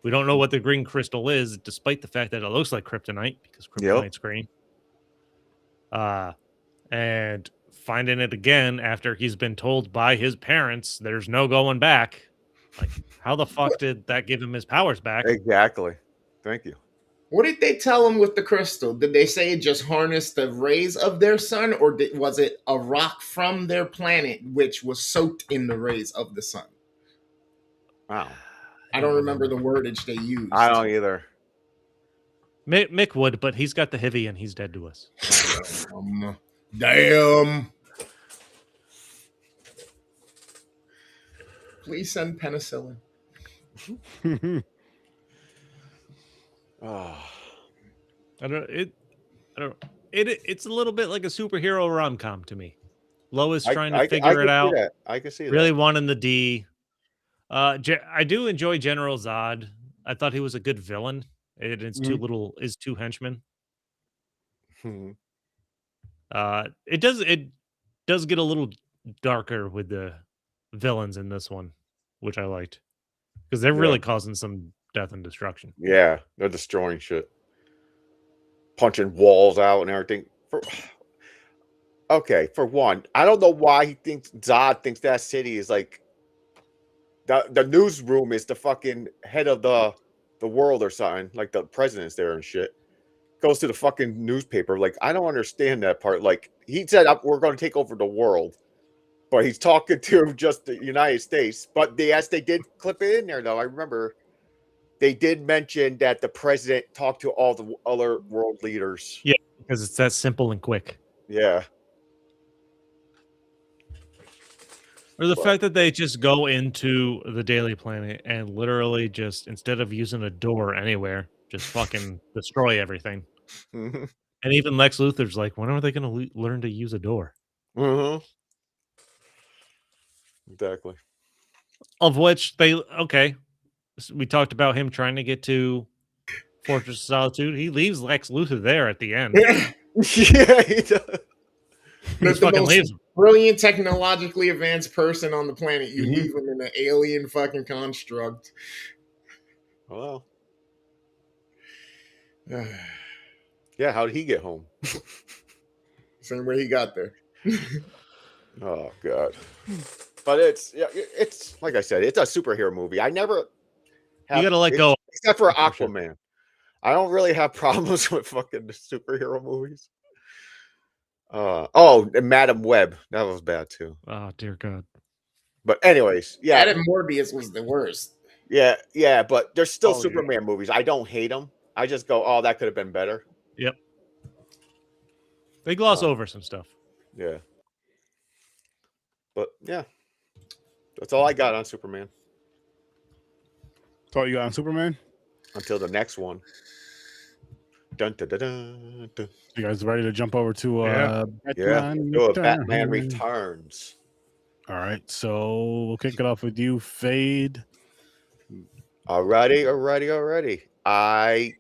We don't know what the Green Crystal is, despite the fact that it looks like kryptonite, because kryptonite's green. And finding it again after he's been told by his parents there's no going back. Like, how the fuck did that give him his powers back? Exactly. Thank you. What did they tell him with the crystal? Did they say it just harnessed the rays of their sun, or was it a rock from their planet which was soaked in the rays of the sun? Wow. I don't remember the wordage they used. I don't either. Mick would, but he's got the Hivi and he's dead to us. Damn. Please send penicillin. It's a little bit like a superhero rom-com to me. Lois trying to figure it out. I can see that. Really wanting the D. I do enjoy General Zod. I thought he was a good villain. It's two henchmen. It does get a little darker with the villains in this one, which I liked, because they're really causing some death and destruction. Yeah, they're destroying shit, punching walls out and everything. For one, I don't know why Zod thinks that city is like the newsroom is the fucking head of the world or something, like the president's there and shit. Goes to the fucking newspaper. Like, I don't understand that part. Like, he said we're going to take over the world, but he's talking to just the United States. But they did clip it in there, though. I remember they did mention that the president talked to all the other world leaders. Yeah, because it's that simple and quick. Yeah. Or the fact that they just go into the Daily Planet and literally just, instead of using a door anywhere, just fucking destroy everything. Mm-hmm. And even Lex Luthor's like, when are they going to learn to use a door? Mm-hmm. Exactly. Of which we talked about him trying to get to Fortress of Solitude. He leaves Lex Luthor there at the end. Yeah, he does. That's the most brilliant, technologically advanced person on the planet. You leave him in an alien fucking construct. Well, yeah. How did he get home? Same way he got there. Oh God! But it's like I said, it's a superhero movie. I never. You gotta let go, except for Aquaman. I don't really have problems with fucking superhero movies. And Madam Web, that was bad too. Oh dear God! But anyways, yeah, Adam Morbius was the worst. Yeah, but there's still Superman movies. I don't hate them. I just go, oh, that could have been better. Yep. They gloss over some stuff. Yeah. But yeah, that's all I got on Superman. That's all you got on Superman? Until the next one. Dun, dun, dun, dun, dun. You guys ready to jump over to Batman Returns? All right, so we'll kick it off with you, Fade. Alrighty. I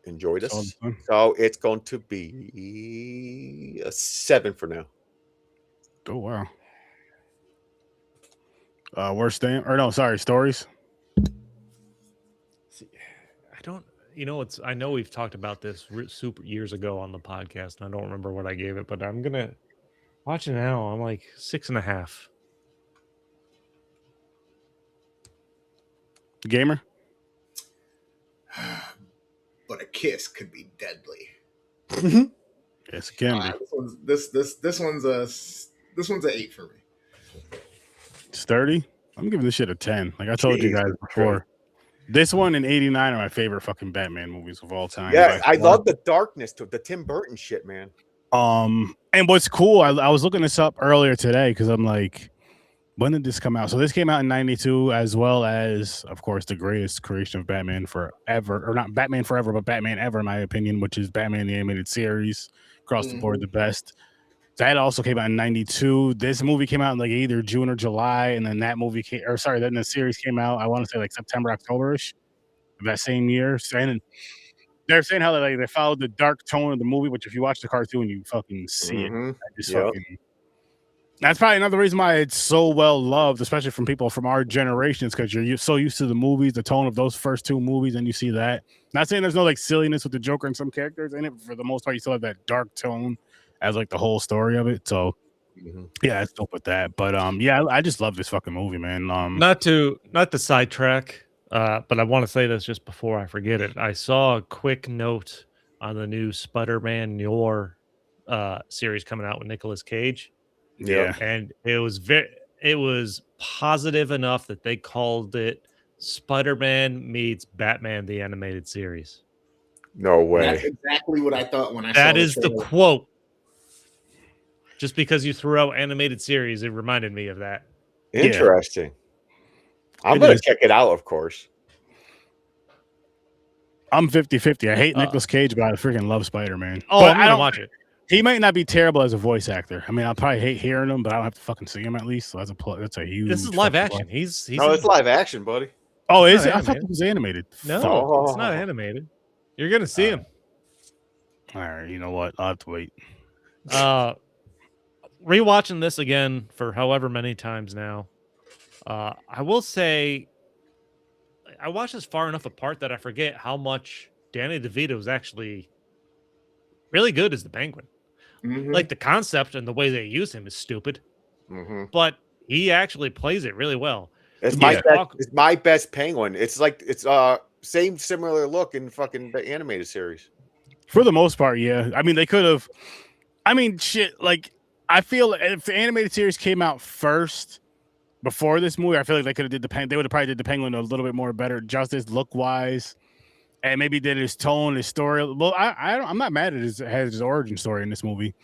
enjoyed this. So it's going to be a 7 for now. Oh wow. Worst thing, or no, sorry, stories. I know we've talked about this super years ago on the podcast, and I don't remember what I gave it, but I'm gonna watch it now. I'm like 6.5. Gamer? But a kiss could be deadly. Yes, it can be. This one's an 8 for me. Sturdy? I'm giving this shit a 10. Like I told you guys before. This one and 89 are my favorite fucking Batman movies of all time. Yeah, I love the darkness to the Tim Burton shit, man. And what's cool, I was looking this up earlier today because I'm like, when did this come out? So this came out in 92, as well as, of course, the greatest creation of Batman forever, or not Batman forever, but Batman ever, in my opinion, which is Batman the Animated Series. Across the board, the best. That also came out in 92. This movie came out in like either June or July, and then that movie came, or sorry, then the series came out, I want to say like September, October-ish of that same year. And they're saying how they followed the dark tone of the movie, which if you watch the cartoon, you fucking see it. I just fucking... That's probably another reason why it's so well loved, especially from people from our generations, because you're so used to the movies, the tone of those first two movies, and you see that. Not saying there's no like silliness with the Joker and some characters in it, but for the most part, you still have that dark tone as like the whole story of it. So yeah, it's dope with that. But yeah, I just love this fucking movie, man. Not to sidetrack, but I want to say this just before I forget it. I saw a quick note on the new Spider-Man Your series coming out with Nicolas Cage. Yeah, and it was positive enough that they called it Spider-Man meets Batman the Animated Series. No way. That's exactly what I thought when I saw that is the quote. Just because you threw out animated series, it reminded me of that. Interesting. Yeah. I'm going to check it out, of course. I'm 50-50. I hate Nicolas Cage, but I freaking love Spider-Man. Oh, but I'm going to watch it. He might not be terrible as a voice actor. I mean, I'll probably hate hearing him, but I don't have to fucking see him at least. So that's a huge. This is live action. He's no, it's live action, buddy. Oh, is it? I thought it was animated. No, it's not animated. You're gonna see him. All right, you know what? I'll have to wait. Rewatching this again for however many times now, I will say I watched this far enough apart that I forget how much Danny DeVito is actually really good as the Penguin. Like the concept and the way they use him is stupid, but he actually plays it really well. It's my best Penguin. It's like it's same similar look in fucking the animated series. For the most part, yeah. I mean, they could have. I mean, shit. Like I feel if the animated series came out first before this movie, I feel like they could have did they would have probably did the Penguin a little bit more better justice look wise. And maybe did his tone, his story. Well, I'm not mad at his origin story in this movie,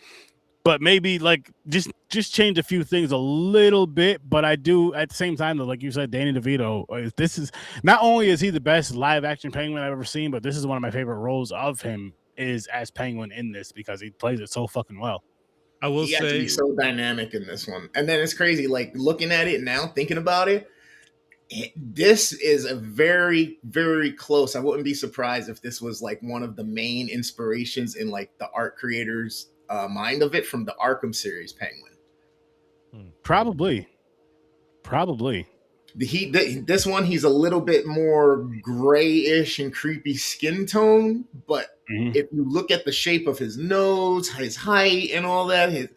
but maybe like just change a few things a little bit. But I do at the same time, though, like you said, Danny DeVito. This is not only is he the best live action Penguin I've ever seen, but this is one of my favorite roles of him is as Penguin in this because he plays it so fucking well. I will say he's so dynamic in this one, and then it's crazy. Like looking at it now, thinking about it. This is a very, very close. I wouldn't be surprised if this was like one of the main inspirations in like the art creator's mind of it from the Arkham series Penguin. Probably. This one, he's a little bit more grayish and creepy skin tone, but if you look at the shape of his nose, his height, and all that, his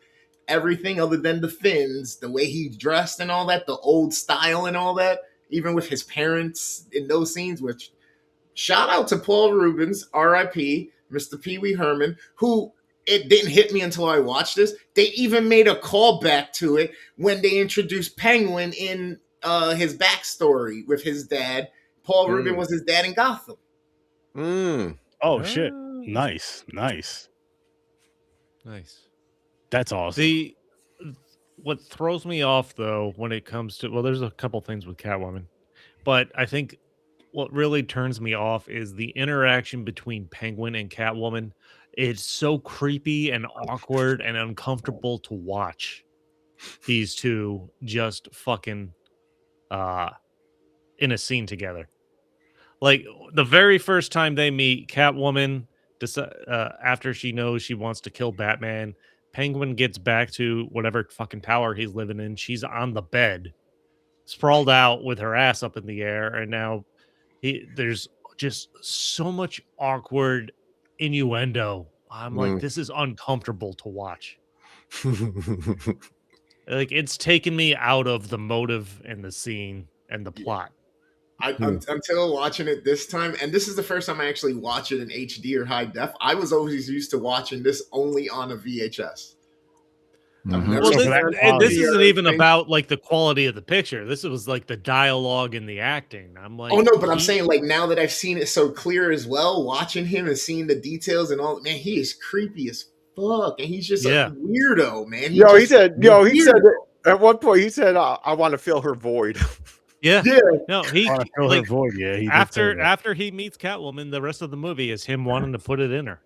everything other than the fins, the way he's dressed and all that, the old style and all that. Even with his parents in those scenes, which shout out to Paul Rubens, R.I.P., Mr. Pee Wee Herman, who it didn't hit me until I watched this. They even made a callback to it when they introduced Penguin in his backstory with his dad. Paul Rubin was his dad in Gotham. Oh, shit. Nice. That's awesome. What throws me off, though, when it comes to... Well, there's a couple things with Catwoman. But I think what really turns me off is the interaction between Penguin and Catwoman. It's so creepy and awkward and uncomfortable to watch. These two just fucking in a scene together. Like, the very first time they meet, Catwoman, after she knows she wants to kill Batman... Penguin gets back to whatever fucking tower he's living in. She's on the bed, sprawled out with her ass up in the air. And now there's just so much awkward innuendo. I'm like, this is uncomfortable to watch. Like, it's taken me out of the motive and the scene and the plot. Until watching it this time, and this is the first time I actually watch it in HD or high def. I was always used to watching this only on a VHS. Well, this isn't even about like the quality of the picture. This was like the dialogue and the acting. I'm like, oh no, but I'm saying like now that I've seen it so clear as well, watching him and seeing the details and all, man, he is creepy as fuck, and he's just a weirdo, man. He said at one point he said, "I want to fill her void." Yeah. No, he like, void. Yeah. After he meets Catwoman, the rest of the movie is him wanting to put it in her.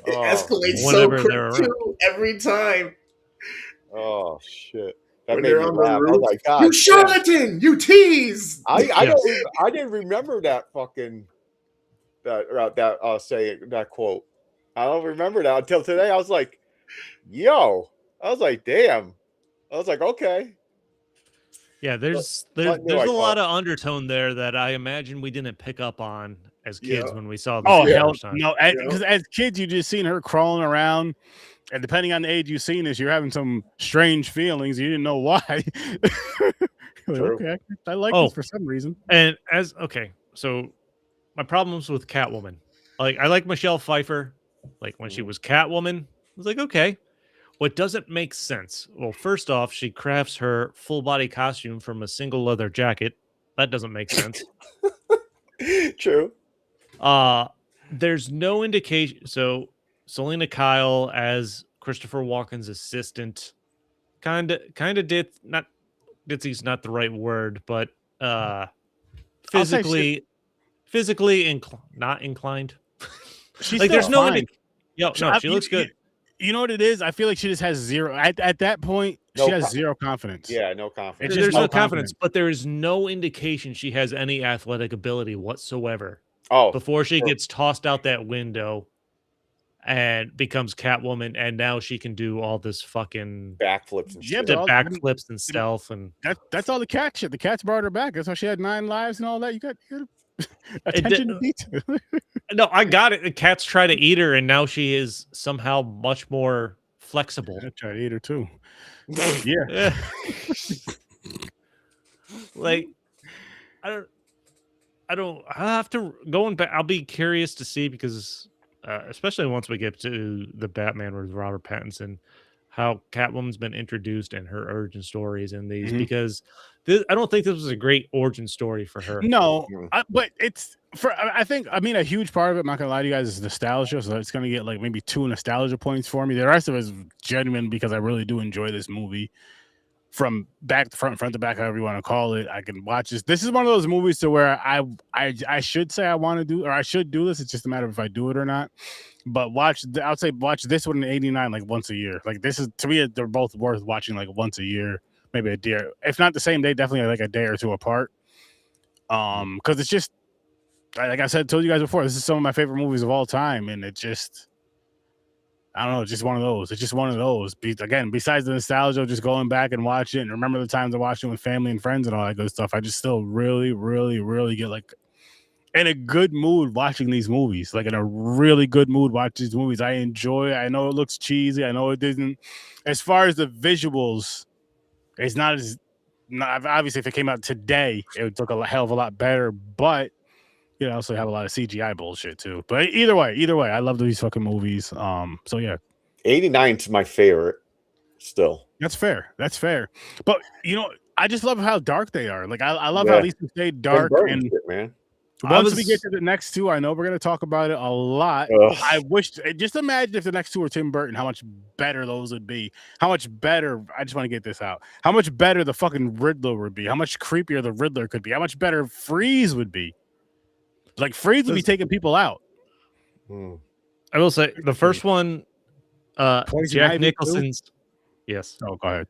It escalates so quick too every time. Oh shit! That when made me laugh. Oh my god! You charlatan! You tease! I didn't remember that fucking that quote. I don't remember that until today. I was like, "Yo!" I was like, "Damn!" I was like, "Okay." Yeah, there's a lot of undertone there that I imagine we didn't pick up on as kids when we saw this. Oh hell no! Because as kids, you just seen her crawling around. And depending on the age you've seen this, you're having some strange feelings. You didn't know why. Like, okay, I like this for some reason. And so my problems with Catwoman. Like, I like Michelle Pfeiffer. Like, when she was Catwoman, I was like, okay. What doesn't make sense? Well, first off, she crafts her full body costume from a single leather jacket. That doesn't make sense. True. There's no indication. So Selena Kyle as Christopher Walken's assistant kind of did not ditzy's not the right word, but physically not inclined. She's like there's no fine. She looks good. You know what it is? I feel like she just has zero at that point. She has zero confidence. Yeah, no confidence. There's no confidence, but there is no indication she has any athletic ability whatsoever. Before she gets tossed out that window and becomes Catwoman, and now she can do all this fucking backflips and shit. Backflips and stealth, and that's all the cat shit. The cats brought her back. That's why she had 9 lives and all that. You got attention to detail. No, I got it. The cats try to eat her, and now she is somehow much more flexible. I try to eat her too. Yeah. Like, I have to going back. I'll be curious to see because, especially once we get to the Batman with Robert Pattinson, how Catwoman's been introduced and her origin stories in these. Because I don't think this was a great origin story for her. No, but it's I think a huge part of it. I'm not gonna lie to you guys is nostalgia, so it's gonna get like maybe 2 nostalgia points for me. The rest of it is genuine because I really do enjoy this movie. From back to front to back, however you want to call it, I can watch this. This is one of those movies to where I should say I want to do, or I should do this. It's just a matter of if I do it or not. But I would say watch this one in '89 like once a year. Like this is to me, they're both worth watching like once a year, maybe a day, if not the same day, definitely like a day or 2 apart. Because it's just like I told you guys before, this is some of my favorite movies of all time, and it just. I don't know. It's just one of those. It's just one of those. Again, besides the nostalgia, just going back and watching it and remember the times I watched it with family and friends and all that good stuff. I just still really, really, really get like in a good mood watching these movies. Like in a really good mood watching these movies. I enjoy it. I know it looks cheesy. I know it doesn't. As far as the visuals, it's not obviously if it came out today, it would look a hell of a lot better. But you also have a lot of CGI bullshit too. But either way, I love these fucking movies. So yeah, 89's my favorite. Still, that's fair. But I just love how dark they are. Like I love how these stay dark. And shit, man. Once we get to the next 2, I know we're gonna talk about it a lot. I wish. Just imagine if the next 2 were Tim Burton, how much better those would be. How much better? I just want to get this out. How much better the fucking Riddler would be. How much creepier the Riddler could be. How much better Freeze would be. Like Freeze would be taking people out. I will say the first one, Jack Nicholson's. Yes. Oh, go ahead.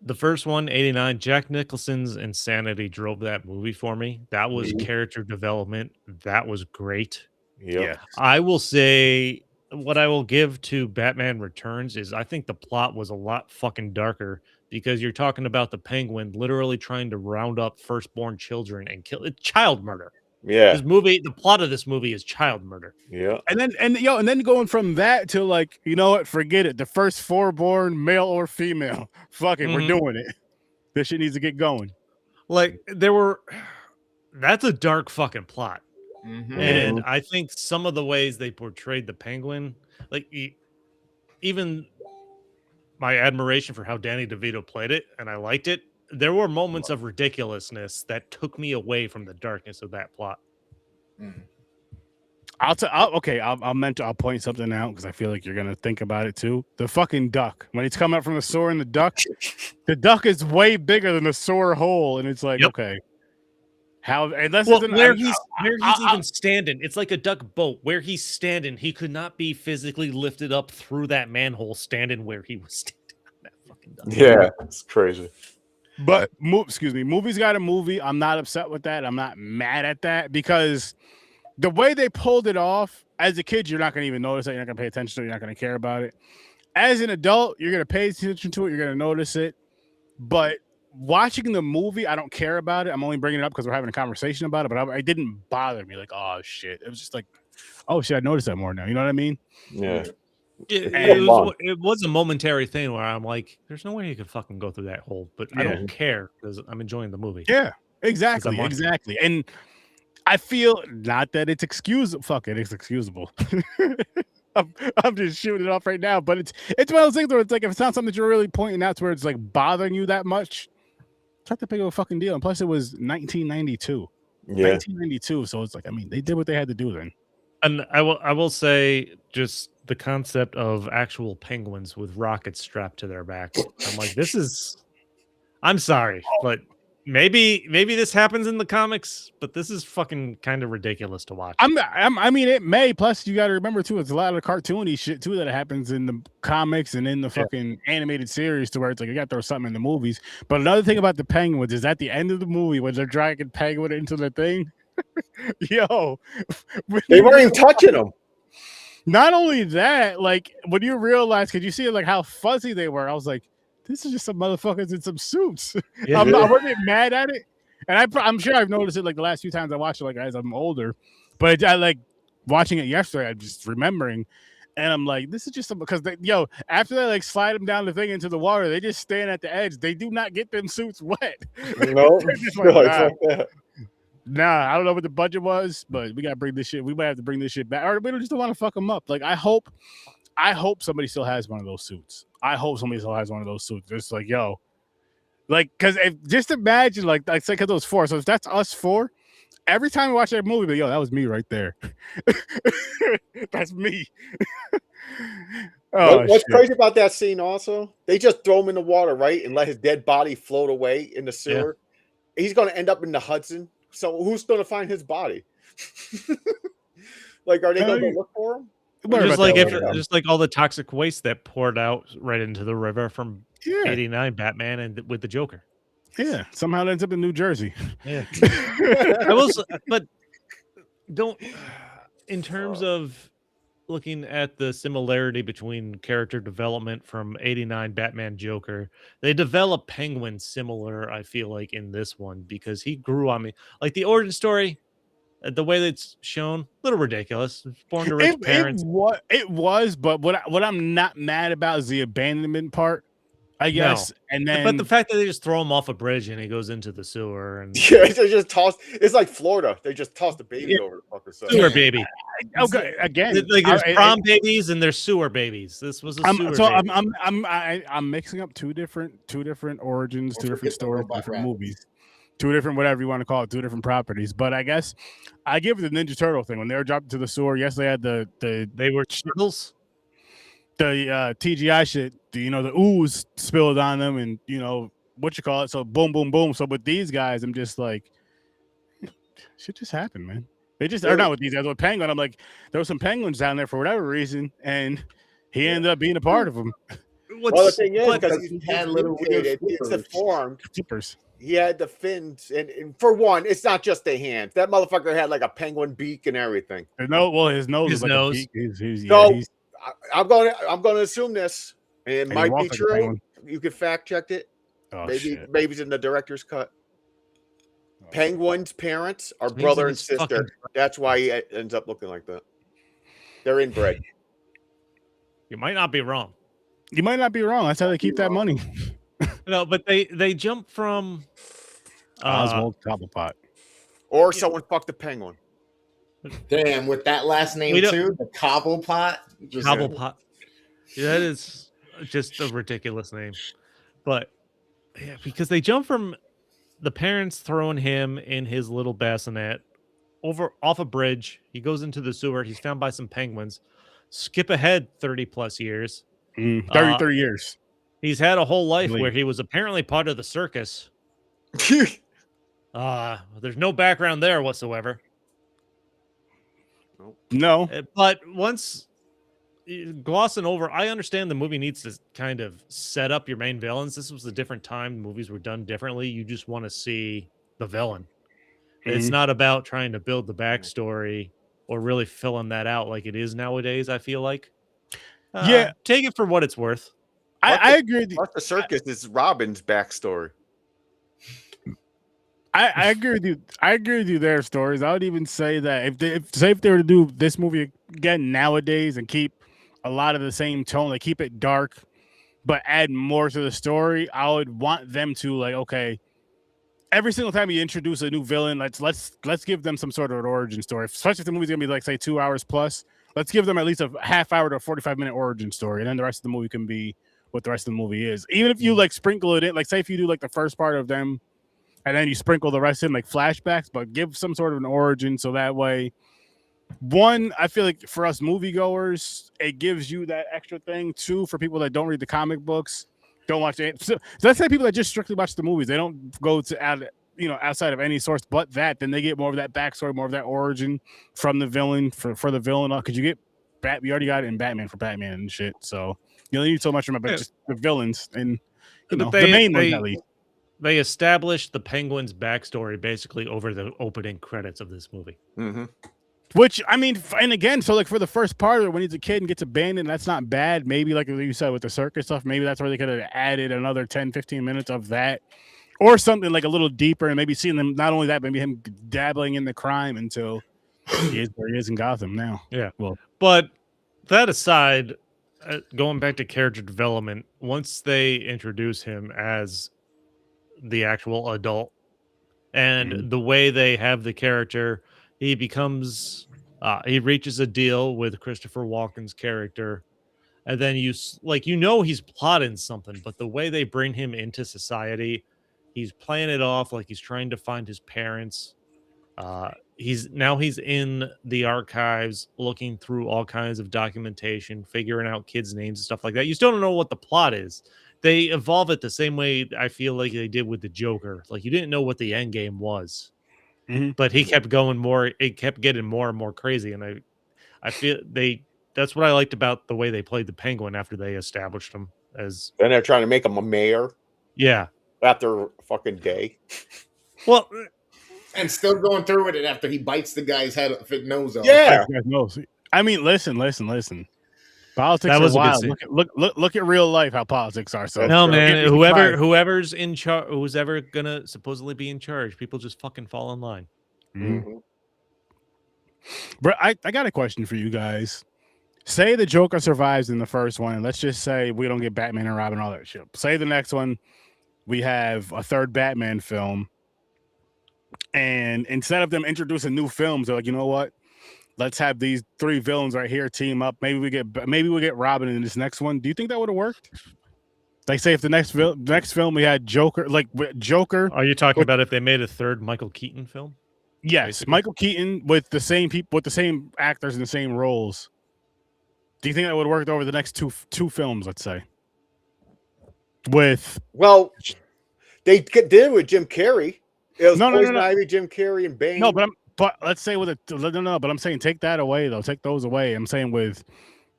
The first one, 89. Jack Nicholson's insanity drove that movie for me. That was character development. That was great. Yeah. I will say what I will give to Batman Returns is I think the plot was a lot fucking darker because you're talking about the Penguin literally trying to round up firstborn children and kill it. Child murder. Yeah, the plot of this movie is child murder. Yeah, and then going from that to like, you know what? Forget it. The first 4 male or female. Fuck it, we're doing it. This shit needs to get going. Like there were that's a dark fucking plot. Mm-hmm. And I think some of the ways they portrayed the Penguin, like even my admiration for how Danny DeVito played it, and I liked it. There were moments of ridiculousness that took me away from the darkness of that plot. I'll point something out because I feel like you're gonna think about it too. The fucking duck when he's coming up from the sewer, and the duck is way bigger than the sewer hole, and it's like okay. How unless where he's even standing, it's like a duck boat. Where he's standing, he could not be physically lifted up through that manhole, standing where he was standing on that fucking duck. Yeah, it's crazy. But movie's got a movie. I'm not upset with that. I'm not mad at that because the way they pulled it off, as a kid, you're not gonna even notice it. You're not gonna pay attention to it. You're not gonna care about it. As an adult, you're gonna pay attention to it. You're gonna notice it. But watching the movie, I don't care about it. I'm only bringing it up because we're having a conversation about it, but it didn't bother me. Like, oh shit, it was just like, oh shit, I noticed that more now. You know what I mean? Yeah. It was a momentary thing where I'm like, there's no way you could fucking go through that hole, but I don't care because I'm enjoying the movie. Yeah, exactly. And I feel not that it's excusable. Fuck it, it's excusable. I'm just shooting it off right now, but it's one of those things where it's like if it's not something that you're really pointing out to where it's like bothering you that much, it's not that big of a fucking deal. And plus, it was 1992. Yeah, 1992. So it's like, I mean, they did what they had to do then. And I will say, just the concept of actual penguins with rockets strapped to their back. I'm like, this is. I'm sorry, but maybe this happens in the comics, but this is fucking kind of ridiculous to watch. I mean, it may. Plus, you got to remember too, it's a lot of cartoony shit too that happens in the comics and in the fucking animated series, to where it's like you got to throw something in the movies. But another thing about the penguins is at the end of the movie when they're dragging penguin into the thing, yo, they weren't even touching them. Not only that, like when you realize, because you see like how fuzzy they were, I was like, this is just some motherfuckers in some suits. I wasn't mad at it, and I'm sure I've noticed it like the last few times I watched it, like as I'm older. But I like watching it yesterday. I'm just remembering, and I'm like, this is just because after they like slide them down the thing into the water, they just stand at the edge. They do not get them suits wet. No, nah, I don't know what the budget was, but we gotta bring this shit. We might have to bring this shit back, or we just don't want to fuck them up. Like I hope somebody still has one of those suits. I hope somebody still has one of those suits. Just like, yo, like, because just imagine, like say, because those four. So if that's us four, every time we watch that movie, but yo, that was me right there. That's me. What's crazy about that scene also? They just throw him in the water, right, and let his dead body float away in the sewer. Yeah. He's going to end up in the Hudson. So who's going to find his body? Like, are they going to look for him? Just like all the toxic waste that poured out right into the river from 89 Batman and with the Joker. Yeah, somehow it ends up in New Jersey. Yeah, but don't. In terms of looking at the similarity between character development from 89 Batman Joker, they develop Penguin similar. I feel like in this one because he grew on me. Like the origin story. The way that's shown, a little ridiculous. Born to rich parents. It was, but what I'm not mad about is the abandonment part, I guess. No. And then, but the fact that they just throw him off a bridge and he goes into the sewer, and they just toss. It's like Florida. They just toss the baby over the fucker. Sewer baby. Okay, again, like there's prom babies and there's sewer babies. This was a sewer. So baby. I'm mixing up two different origins, two different stories, different movies. Two different, whatever you want to call it, two different properties. But I guess I give it the Ninja Turtle thing when they were dropped into the sewer. Yes, they had they were turtles. The TGI shit, the ooze spilled on them, and what you call it. So boom, boom, boom. So with these guys, I'm just like, shit just happened, man. They just are not with these guys. With Penguin, I'm like, there were some penguins down there for whatever reason, and he ended up being a part of them. Well, the thing is, because he had little weird, it's deformed. Zippers. He had the fins, and for one, it's not just the hands. That motherfucker had like a penguin beak and everything. No, well, his nose. His nose. Like I'm going to assume this. It might be true. You can fact check it. Oh, maybe it's in the director's cut. Penguin's parents are brother and sister. That's why he ends up looking like that. They're inbred. You might not be wrong. That's how they keep that money. No, but they jump from Oswald Cobblepot. Or someone fucked the Penguin. Damn, with that last name too, the Cobblepot. Cobblepot. That is just a ridiculous name. But yeah, because they jump from the parents throwing him in his little bassinet off a bridge. He goes into the sewer. He's found by some penguins. Skip ahead 30 plus years. 30 years. He's had a whole life where he was apparently part of the circus. There's no background there whatsoever. No. But once glossing over, I understand the movie needs to kind of set up your main villains. This was a different time. Movies were done differently. You just want to see the villain. It's not about trying to build the backstory or really filling that out like it is nowadays, I feel like. Take it for what it's worth. I agree. The circus is Robin's backstory. I agree with you. I agree with you there, Stories. I would even say that if they were to do this movie again nowadays and keep a lot of the same tone, like keep it dark, but add more to the story, I would want them to like, okay, every single time you introduce a new villain, let's give them some sort of an origin story. Especially if the movie's gonna be like say 2 hours plus, let's give them at least a half hour to a 45-minute origin story, and then the rest of the movie can be what the rest of the movie is. Even if you like sprinkle it in, like say if you do like the first part of them, and then you sprinkle the rest in like flashbacks, but give some sort of an origin so that way, one, I feel like for us moviegoers, it gives you that extra thing. Two, for people that don't read the comic books, don't watch it. So let's say people that just strictly watch the movies, they don't go to outside of any source but that, then they get more of that backstory, more of that origin from the villain for the villain. Because you already got it in Batman for Batman and shit. So you don't need so much about just the villains and the main ones at least. They established the Penguin's backstory basically over the opening credits of this movie. Mm-hmm. Which, I mean, and again, so like for the first part, when he's a kid and gets abandoned, that's not bad. Maybe like you said with the circus stuff, maybe that's where they could have added another 10, 15 minutes of that. Or something like a little deeper and maybe seeing them, not only that, maybe him dabbling in the crime until he is where he is in Gotham now. Yeah. Well, but that aside, going back to character development, once they introduce him as the actual adult and the way they have the character, he becomes he reaches a deal with Christopher Walken's character, and then he's plotting something, but the way they bring him into society, he's playing it off like he's trying to find his parents. He's in the archives looking through all kinds of documentation, figuring out kids' names and stuff like that. You still don't know what the plot is. They evolve it the same way I feel like they did with the Joker. Like you didn't know what the end game was, but he kept going more. It kept getting more and more crazy, and I feel that's what I liked about the way they played the Penguin after they established him as. Then they're trying to make him a mayor. Yeah, after a fucking day. Well, and still going through with it after he bites the guy's nose off. Yeah, I mean, listen. Politics are wild. Look at real life. How politics are. So no, man. Whoever's in charge, who's ever gonna supposedly be in charge, people just fucking fall in line. Mm-hmm. But I got a question for you guys. Say the Joker survives in the first one, and let's just say we don't get Batman and Robin and all that shit. Say the next one, we have a third Batman film, and instead of them introducing new films, they're like, you know what? Let's have these three villains right here team up. Maybe we get Robin in this next one. Do you think that would have worked? Like, say if the next film we had Joker, like Joker. Are you talking about if they made a third Michael Keaton film? Yes, basically. Michael Keaton with the same people, with the same actors in the same roles. Do you think that would work over the next two films? Let's say. They did it with Jim Carrey. It was Poison Ivy, Jim Carrey, and Bane. But let's say with but I'm saying take that away though. Take those away. I'm saying with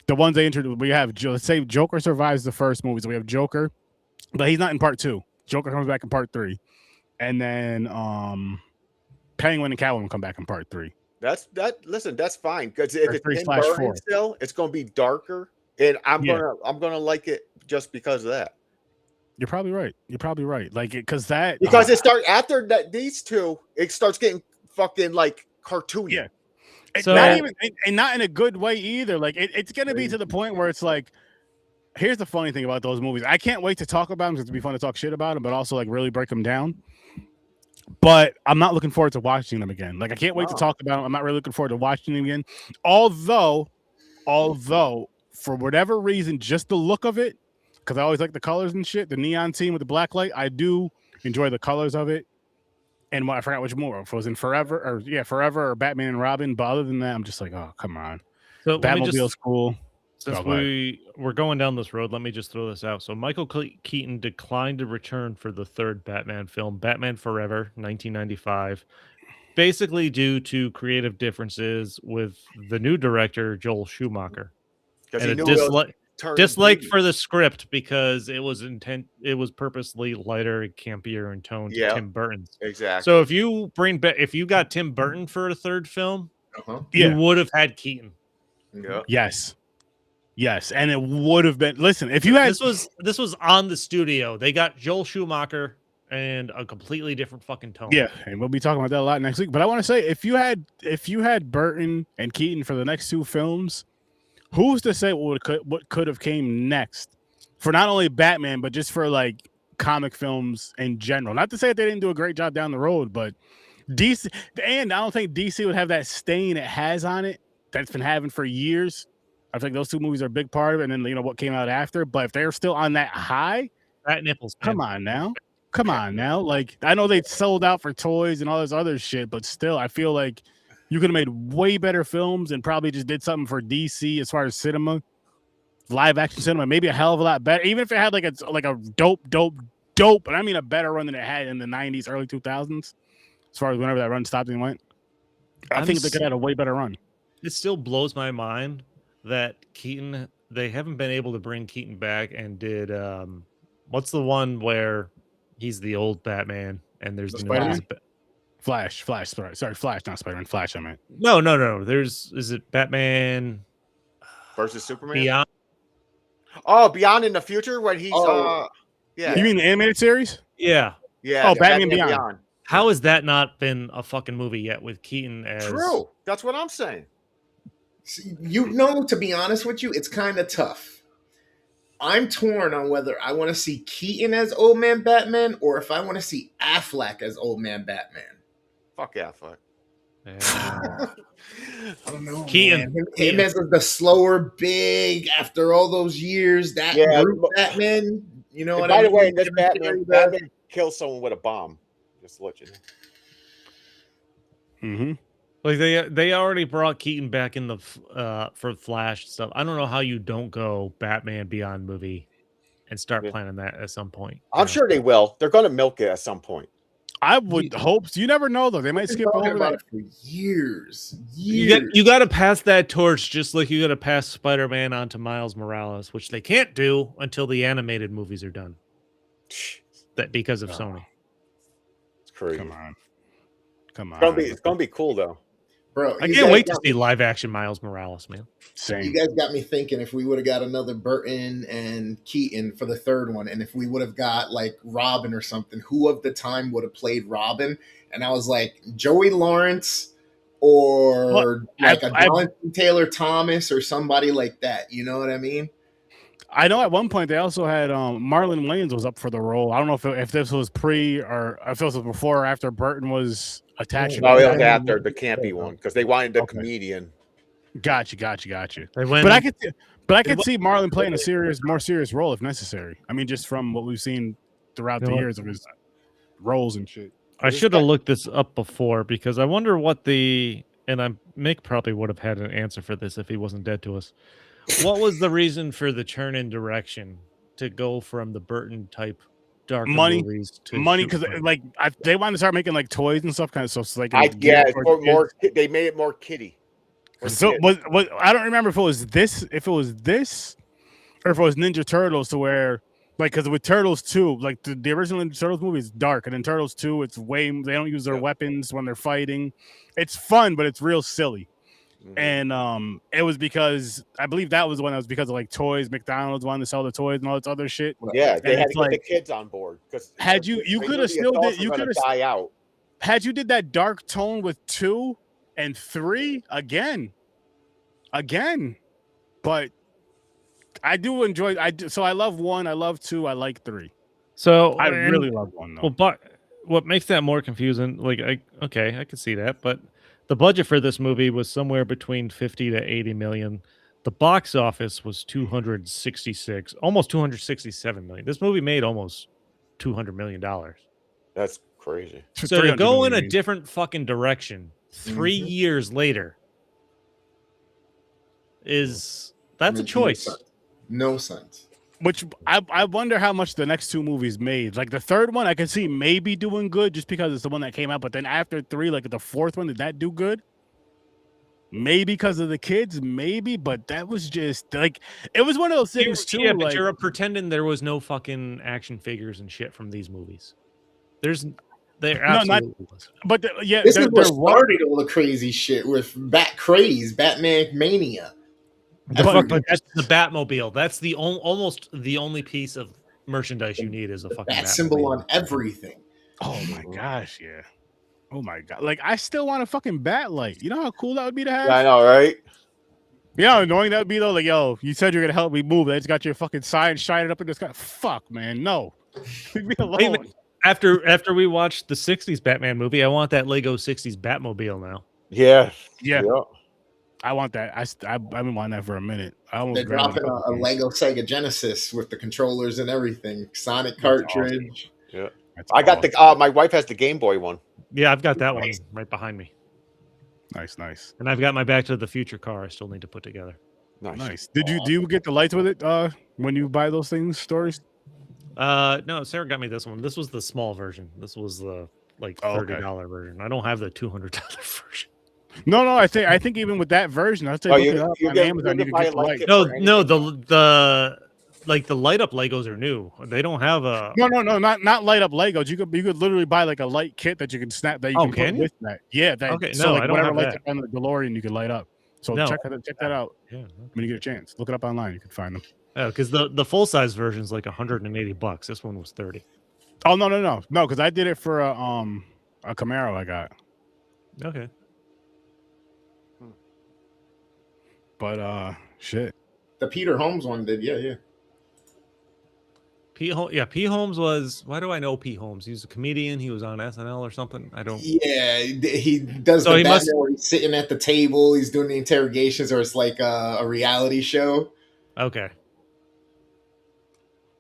the ones they introduced, we have, let's say Joker survives the first movie, so we have Joker, but he's not in part 2. Joker comes back in part 3, and then Penguin and Catwoman come back in part 3. Listen, that's fine because if it's in Burton still, it's going to be darker, and I'm gonna like it just because of that. You're probably right. Like it because it starts after that. These two, it starts getting fucking like cartoony. Yeah. So, not even, and not in a good way either. Like it's gonna be to the point where it's like, here's the funny thing about those movies. I can't wait to talk about them because it'd be fun to talk shit about them, but also like really break them down. but I'm not looking forward to watching them again. Like I can't wait to talk about them. I'm not really looking forward to watching them again. Although for whatever reason, just the look of it, because I always like the colors and shit, the neon scene with the black light, I do enjoy the colors of it. And I forgot which more. If it was in Forever or Batman and Robin. But other than that, I'm just like, oh, come on. So Batmobile's cool. Since we're going down this road, let me just throw this out. So Michael Keaton declined to return for the third Batman film, Batman Forever, 1995, basically due to creative differences with the new director, Joel Schumacher. And a dislike for the script because it was purposely lighter and campier in tone to Tim Burton's. Exactly. So if you got Tim Burton for a third film, you would have had Keaton. Yeah. Yes, and it would have been. Listen, if you had this was on the studio, they got Joel Schumacher and a completely different fucking tone. Yeah, and we'll be talking about that a lot next week. But I want to say, if you had Burton and Keaton for the next two films, who's to say what could have came next for not only Batman but just for like comic films in general? Not to say that they didn't do a great job down the road, but DC, and I don't think DC would have that stain it has on it that's been having for years. I think those two movies are a big part of it, and then what came out after. But if they're still on that high, Rat nipples. Come on now. Like I know they sold out for toys and all this other shit, but still, I feel like you could have made way better films and probably just did something for DC as far as cinema, live action cinema, maybe a hell of a lot better. Even if it had like a dope, and I mean a better run than it had in the 90s, early 2000s, as far as whenever that run stopped and went. I think they could have had a way better run. It still blows my mind that Keaton, they haven't been able to bring Keaton back and did what's the one where he's the old Batman and there's Flash, sorry, Flash, not Spider-Man, Flash, I meant. No. Is it Batman versus Superman? Beyond? Oh, Beyond in the future when he's yeah. You mean the animated series? Yeah. Oh, Batman Beyond. How has that not been a fucking movie yet with Keaton as True. That's what I'm saying. See, to be honest with you, it's kind of tough. I'm torn on whether I want to see Keaton as Old Man Batman or if I want to see Affleck as Old Man Batman. Fuck Affleck. Yeah. I don't know. Keaton. Him as the slower, big, after all those years, Batman. You know what I mean? By the way, this Batman kills someone with a bomb. Just to let you know. Mm-hmm. Like they already brought Keaton back in the for Flash stuff. I don't know how you don't go Batman Beyond movie and start planning that at some point. I'm sure they will. They're going to milk it at some point. I would hope. So. You never know though. They might skip over that for years. You got to pass that torch, just like you got to pass Spider-Man on to Miles Morales, which they can't do until the animated movies are done. That because of Sony. It's crazy. Come on. It's gonna be cool though. Bro, I can't wait to see live action Miles Morales, man. Same. You guys got me thinking if we would have got another Burton and Keaton for the third one, and if we would have got like Robin or something, who of the time would have played Robin? And I was like, Joey Lawrence or Jonathan Taylor Thomas or somebody like that. You know what I mean? I know at one point they also had Marlon Wayans was up for the role. I don't know if this was pre or if this was before or after Burton was attached. No, it was after the campy one because they wanted the comedian. Gotcha. But I could see Marlon playing a more serious role if necessary. I mean, just from what we've seen throughout the years of his roles and shit. I should have looked this up before because I wonder what Mick probably would have had an answer for this if he wasn't dead to us. What was the reason for the turn in direction to go from the Burton type dark movies to money? Because they wanted to start making like toys and stuff, kind of stuff. So like they made it more kiddie. So was I don't remember if it was this, or if it was Ninja Turtles, to where like because with Turtles 2, like the original Ninja Turtles movie is dark, and in Turtles 2, it's they don't use their weapons when they're fighting. It's fun, but it's real silly. And it was because I believe that was when it was because of like toys. McDonald's wanted to sell the toys and all this other shit. Yeah, they had to get the kids on board because had you could have still did you could have die out. Had you did that dark tone with 2 and 3 again, but I do enjoy. So I love 1, I love 2, I like 3. So I really love 1 though. Well, but what makes that more confusing, like, I can see that, but the budget for this movie was somewhere between 50 to 80 million. The box office was 266, almost 267 million. This movie made almost $200 million. That's crazy. So to go in a different fucking direction 3 years later that's a choice. No sense. Which I wonder how much the next two movies made. Like the third one, I can see maybe doing good just because it's the one that came out. But then after 3, like the fourth one, did that do good? Maybe because of the kids, maybe. But that was just like it was one of those things too. Yeah, but like, you're pretending there was no fucking action figures and shit from these movies. There absolutely was. But this is what started all the crazy shit with Batman Mania. But that's the Batmobile. That's the almost the only piece of merchandise you need is a fucking Bat symbol on everything. Oh my gosh, yeah. Oh my god. Like I still want a fucking bat light. You know how cool that would be to have? Yeah, I know, right? Yeah, how annoying that would be though. Like, yo, you said you're gonna help me move. I just got your fucking sign shining up in the sky. Fuck, man. No. Leave me alone. After we watched the 60s Batman movie, I want that Lego 60s Batmobile now. Yeah. I want that. I've been wanting that for a minute. They're dropping a Lego Sega Genesis with the controllers and everything. Sonic cartridge. Awesome. Yeah. I got the my wife has the Game Boy one. Yeah, I've got that one right behind me. Nice. And I've got my Back to the Future car I still need to put together. Nice. Do you get the lights with it when you buy those stories? No, Sarah got me this one. This was the small version. This was the $30 version. I don't have the $200 version. No, I think even with that version, I'll say look it up on Amazon. You can get the light. No, the light up Legos are new. They don't have a no, not light up Legos. You could literally buy like a light kit that you can snap that you can put with that. Yeah, that okay. So no, like I don't whatever have lights that. on the DeLorean you can light up. So check that out. Yeah, when you get a chance, look it up online. You can find them. Oh, because the full size version is like $180. This one was $30. Oh no, because I did it for a Camaro I got. Okay. But shit. The Peter Holmes one did, yeah. P. Holmes was. Why do I know P. Holmes? He's a comedian. He was on SNL or something. I don't. Yeah, he does. So where he's sitting at the table. He's doing the interrogations, or it's like a reality show. Okay.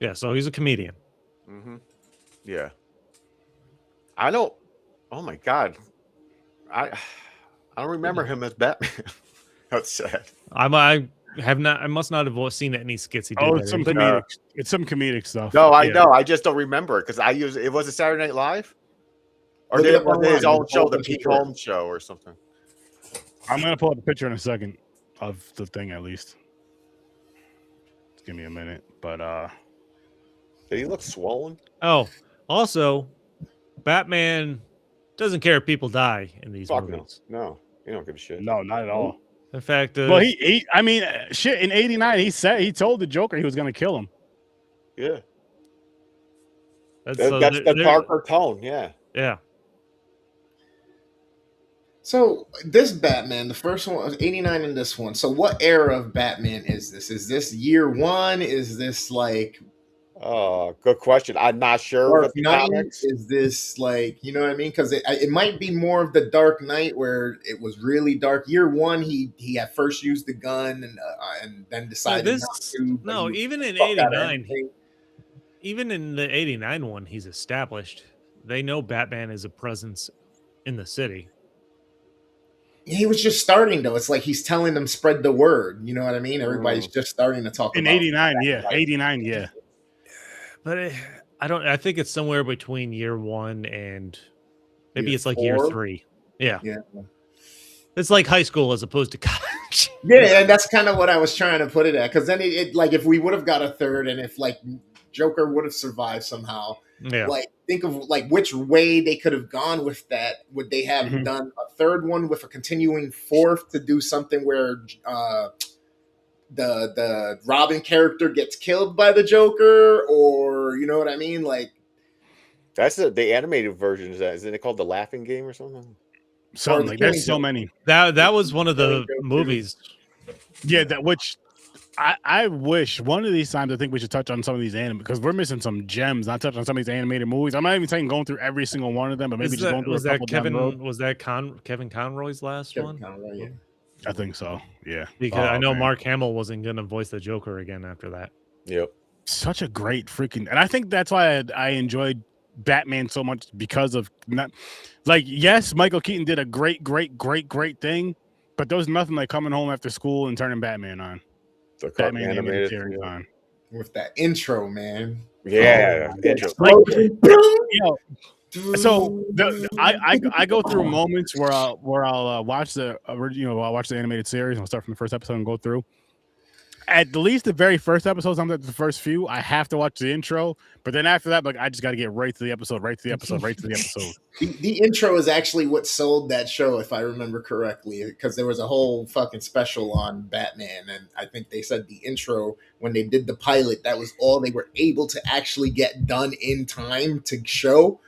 Yeah, so he's a comedian. Mm-hmm. Yeah. I don't. Oh my god. I don't remember him as Batman. That's sad. I must not have seen any skits he did. Oh, it's some comedic stuff. No, I know. I just don't remember it because it was a Saturday Night Live, or did it was his own show, the Pete Holmes show, or something. I'm gonna pull up a picture in a second of the thing at least. Just give me a minute, but did he look swollen? Oh, also, Batman doesn't care if people die in these movies. No, he don't give a shit. No, not at all. In fact, well, I mean, shit. In '89, he told the Joker he was going to kill him. Yeah, that's the darker tone. Yeah. So this Batman, the first one was '89, in this one. So what era of Batman is this? Is this year one? Is this like? Good question. I'm not sure. Dark Knight? Is this like, you know what I mean? Because it might be more of the Dark Knight where it was really dark. Year one, he at first used the gun and then decided not to. No, even in '89, even in the '89 one, he's established. They know Batman is a presence in the city. He was just starting though. It's like he's telling them spread the word. You know what I mean? Everybody's just starting to talk in about '89. Yeah, '89. Yeah. But I think it's somewhere between year one and maybe it's like 4? year 3. Yeah. It's like high school as opposed to college. Yeah, and that's kind of what I was trying to put it at. Because then it like if we would have got a third, and if like Joker would have survived somehow, like think of like which way they could have gone with that. Would they have done a third one with a continuing fourth to do something where the Robin character gets killed by the Joker, or you know what I mean? Like that's the animated version. Isn't it called The Laughing Game or something? Something like there's so many. That was one of the movies. Yeah, that which I wish one of these times I think we should touch on some of these anime because we're missing some gems. Not touch on some of these animated movies. I'm not even saying going through every single one of them, but maybe just going through a couple down the road. Was that Kevin Conroy's last one? Conroy, yeah. I think so. Yeah, because I know Mark Hamill wasn't going to voice the Joker again after that. Yep. Such a great freaking, and I think that's why I enjoyed Batman so much because of not like yes, Michael Keaton did a great thing, but there was nothing like coming home after school and turning Batman on. The Batman animated series on with that intro, man. Yeah, intro. So I go through moments where I'll watch the I'll watch the animated series. I'll start from the first episode and go through. At least the very first episode, sometimes the first few, I have to watch the intro. But then after that, like I just got to get right to the episode. The intro is actually what sold that show, if I remember correctly, because there was a whole fucking special on Batman, and I think they said the intro when they did the pilot, that was all they were able to actually get done in time to show.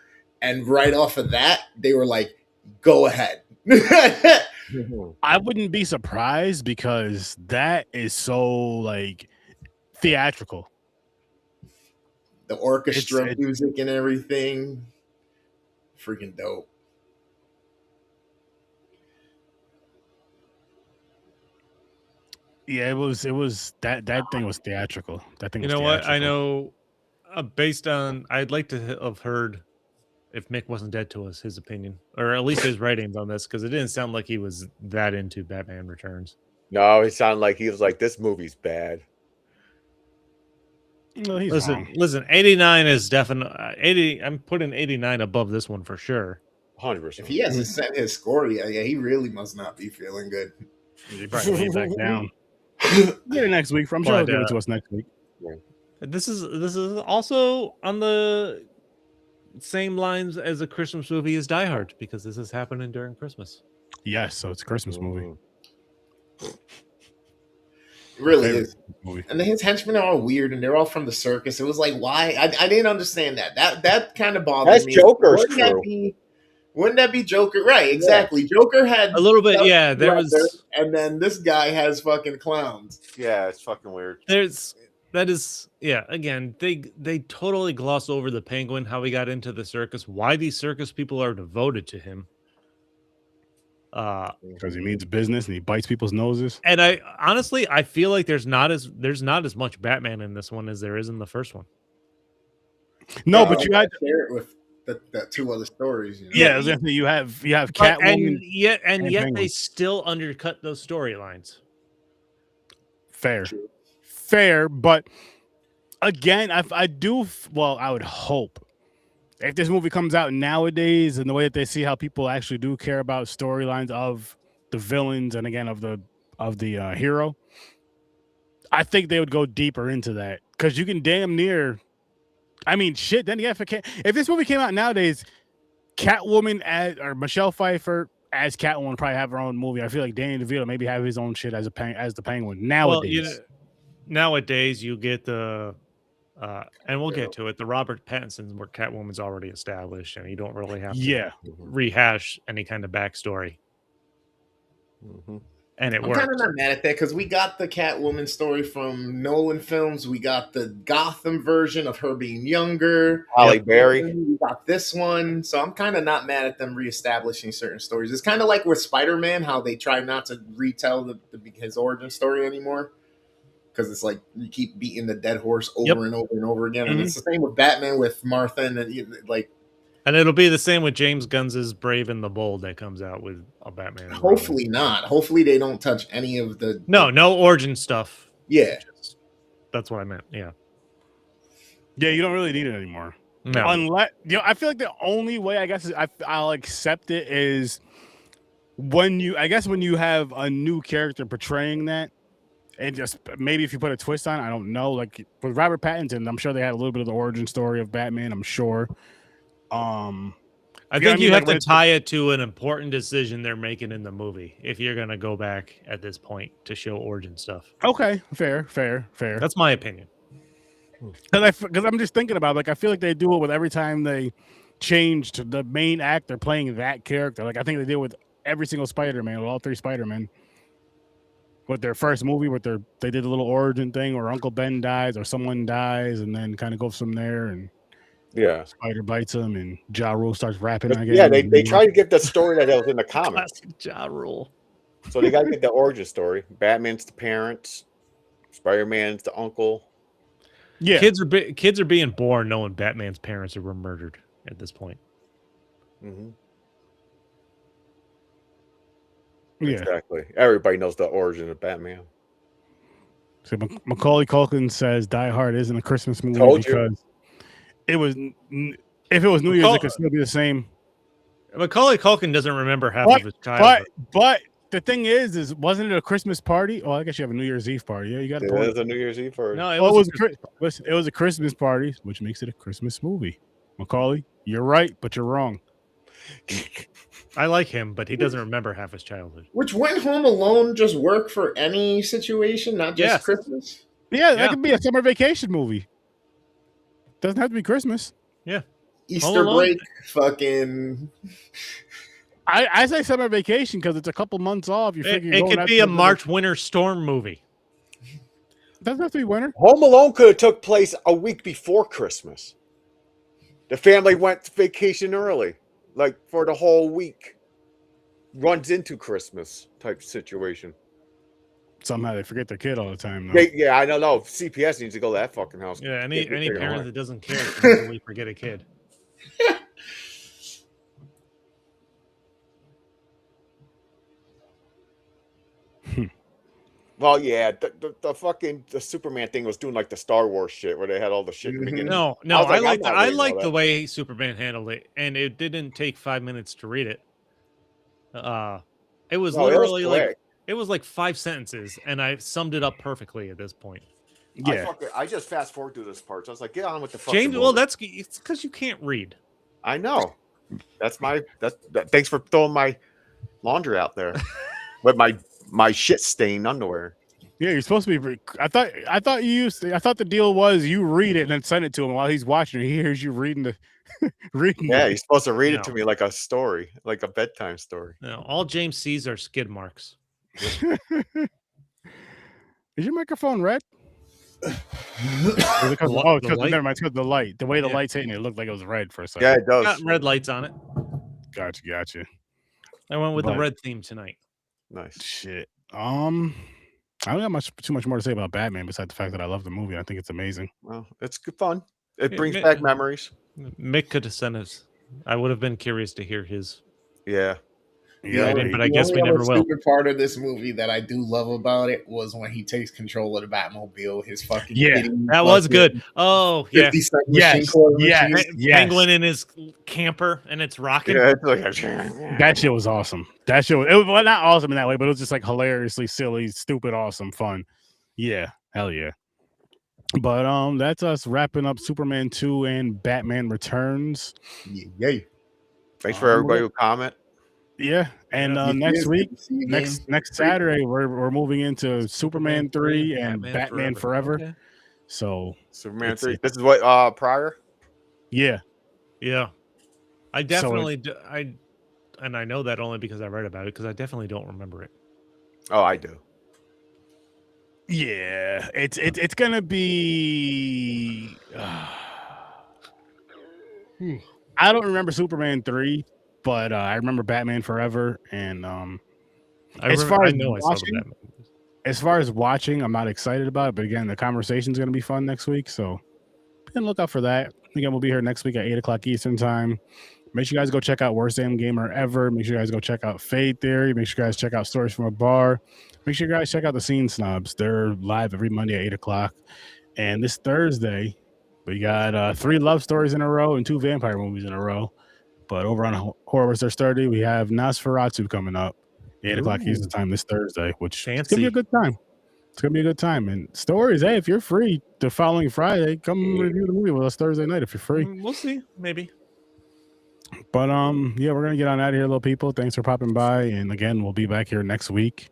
And right off of that, they were like, "Go ahead." I wouldn't be surprised because that is so like theatrical. The orchestra music and everything, freaking dope. Yeah, it was that thing was theatrical. That thing. You know what? I know. Based on, I'd like to have heard if Mick wasn't dead to us, his opinion, or at least his writings on this, because it didn't sound like he was that into Batman Returns. No, it sounded like he was like, "This movie's bad." No, he's listen. 89 is definitely 80. I'm putting 89 above this one for sure. 100%. If he hasn't sent his score yet, yeah, he really must not be feeling good. He probably laid back down. Get it next week. I'm sure he'll give it to us next week. Yeah. This is also on the same lines as a Christmas movie is Die Hard, because this is happening during Christmas. Yes, so it's a Christmas movie. It really is. And his henchmen are all weird, and they're all from the circus. It was like, why? I didn't understand that. That kind of bothered me. That's Joker's crew. Wouldn't that be Joker? Right, exactly. Yeah. Joker had a little bit, yeah. There was, and then this guy has fucking clowns. Yeah, it's fucking weird. Again, they totally gloss over the Penguin, how he got into the circus, why these circus people are devoted to him. Because he means business and he bites people's noses. And I honestly feel like there's not as much Batman in this one as there is in the first one. No, but you had to share it with the two other stories. You know? Yeah, you have Catwoman, and yet they still undercut those storylines. Fair, but again, I would hope if this movie comes out nowadays and the way that they see how people actually do care about storylines of the villains and again of the hero, I think they would go deeper into that because you can damn near. I mean, shit. Then if this movie came out nowadays, Catwoman or Michelle Pfeiffer as Catwoman would probably have her own movie. I feel like Danny DeVito maybe have his own shit as the Penguin nowadays. Well, nowadays you get the and we'll get to it, the Robert Pattinson where Catwoman's already established and you don't really have to rehash any kind of backstory. Mm-hmm. And I'm kind of not mad at that because we got the Catwoman story from Nolan films. We got the Gotham version of her being younger. Halle Berry. We got this one. So I'm kind of not mad at them reestablishing certain stories. It's kind of like with Spider-Man, how they try not to retell his origin story anymore. Because it's like you keep beating the dead horse over and over and over again. And it's the same with Batman with Martha and like. And it'll be the same with James Gunn's Brave and the Bold that comes out with a Batman. Hopefully not. Hopefully they don't touch any of the... No origin stuff. Yeah. That's what I meant, yeah. Yeah, you don't really need it anymore. No. Unless, I feel like the only way, I guess, I'll accept it is when you have a new character portraying that, and just maybe if you put a twist on it, I don't know. Like with Robert Pattinson, I'm sure they had a little bit of the origin story of Batman, I'm sure. I think you have to tie it to an important decision they're making in the movie if you're going to go back at this point to show origin stuff. Okay, fair. That's my opinion. Because I'm just thinking about I feel like they do it with every time they change to the main actor playing that character. Like I think they did with every single Spider-Man, with all three Spider-Men. with their first movie, they did a little origin thing where Uncle Ben dies or someone dies, and then kind of goes from there. And Spider bites him, and Ja Rule starts rapping again. Yeah, they try to get the story that was in the comics. Ja Rule. So they got to get the origin story. Batman's the parents, Spider-Man's the uncle. Yeah, kids are being born knowing Batman's parents were murdered at this point. Mm-hmm. Yeah, exactly. Everybody knows the origin of Batman. So Macaulay Culkin says Die Hard isn't a Christmas movie because it was. If it was New Year's, it could still be the same. Macaulay Culkin doesn't remember half of his childhood. But the thing is wasn't it a Christmas party? Oh, I guess you have a New Year's Eve party. Yeah, you got it was a New Year's Eve party. No, it was a Christmas party, which makes it a Christmas movie. Macaulay, you're right, but you're wrong. I like him, but he doesn't remember half his childhood. Which went Home Alone just work for any situation, not just Christmas? Yeah, that could be a summer vacation movie. Doesn't have to be Christmas. Yeah. Easter break, fucking. I say summer vacation because it's a couple months off. It could be a March winter storm movie. Doesn't have to be winter. Home Alone could have took place a week before Christmas. The family went to vacation early, like for the whole week. Runs into Christmas type situation. Somehow they forget their kid all the time. Though. Yeah, I don't know. CPS needs to go to that fucking house. Yeah, any parent that doesn't care can easily forget a kid. Well, yeah, the fucking Superman thing was doing like the Star Wars shit where they had all the shit in the beginning. No, I like the way Superman handled it, and it didn't take 5 minutes to read it. It was literally it was like 5 sentences, and I summed it up perfectly at this point. Yeah, I just fast forward through this part. So I was like, get on with the fucking James. Well, it's because you can't read. I know. Thanks for throwing my laundry out there with my shit stained underwear. Yeah, you're supposed to be. I thought the deal was you read it and then send it to him while he's watching. He hears you reading reading. Yeah, you're supposed to read it to me like a story, like a bedtime story. No, all James sees are skid marks. Is your microphone red? Never mind. It's because the light. The way the light's hitting it looked like it was red for a second. Yeah, it does. Got red lights on it. Gotcha. I went with the red theme tonight. Nice. Shit. I don't got too much more to say about Batman besides the fact that I love the movie. I think it's amazing. Well, it's good fun. It brings back memories. Mick could have sent us. I would have been curious to hear his. Yeah. Yeah, but I guess we never will. The stupid part of this movie that I do love about it was when he takes control of the Batmobile. His fucking that was good. Oh yeah, yes. Penguin in his camper and it's rocking. Yeah, it's like that shit was awesome. That shit was not awesome in that way, but it was just like hilariously silly, stupid, awesome, fun. Yeah, hell yeah. But that's us wrapping up Superman 2 and Batman Returns. Yay! Thanks for everybody who comment. Yeah, and next week, next Saturday, we're moving into Superman 3 and Batman Forever. Okay. So Superman 3. This is what prior. Yeah. I definitely and I know that only because I read about it because I definitely don't remember it. Oh, I do. Yeah, it's gonna be. I don't remember Superman 3. But I remember Batman Forever, and as far as watching, I'm not excited about it. But again, the conversation's going to be fun next week, so be on the lookout for that. Again, we'll be here next week at 8:00 Eastern time. Make sure you guys go check out Worst Damn Gamer Ever. Make sure you guys go check out Fade Theory. Make sure you guys check out Stories from a Bar. Make sure you guys check out the Scene Snobs. They're live every Monday at 8:00. And this Thursday, we got 3 love stories in a row and 2 vampire movies in a row. But over on Horror Wars Thursday, we have Nosferatu coming up, 8:00 Eastern time this Thursday, which is gonna be a good time. It's gonna be a good time. And stories, hey, if you're free the following Friday, come review the movie with us Thursday night if you're free. We'll see, maybe. But yeah, we're gonna get on out of here, little people. Thanks for popping by, and again, we'll be back here next week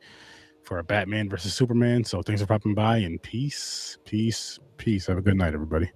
for a Batman versus Superman. So thanks for popping by, and peace. Have a good night, everybody.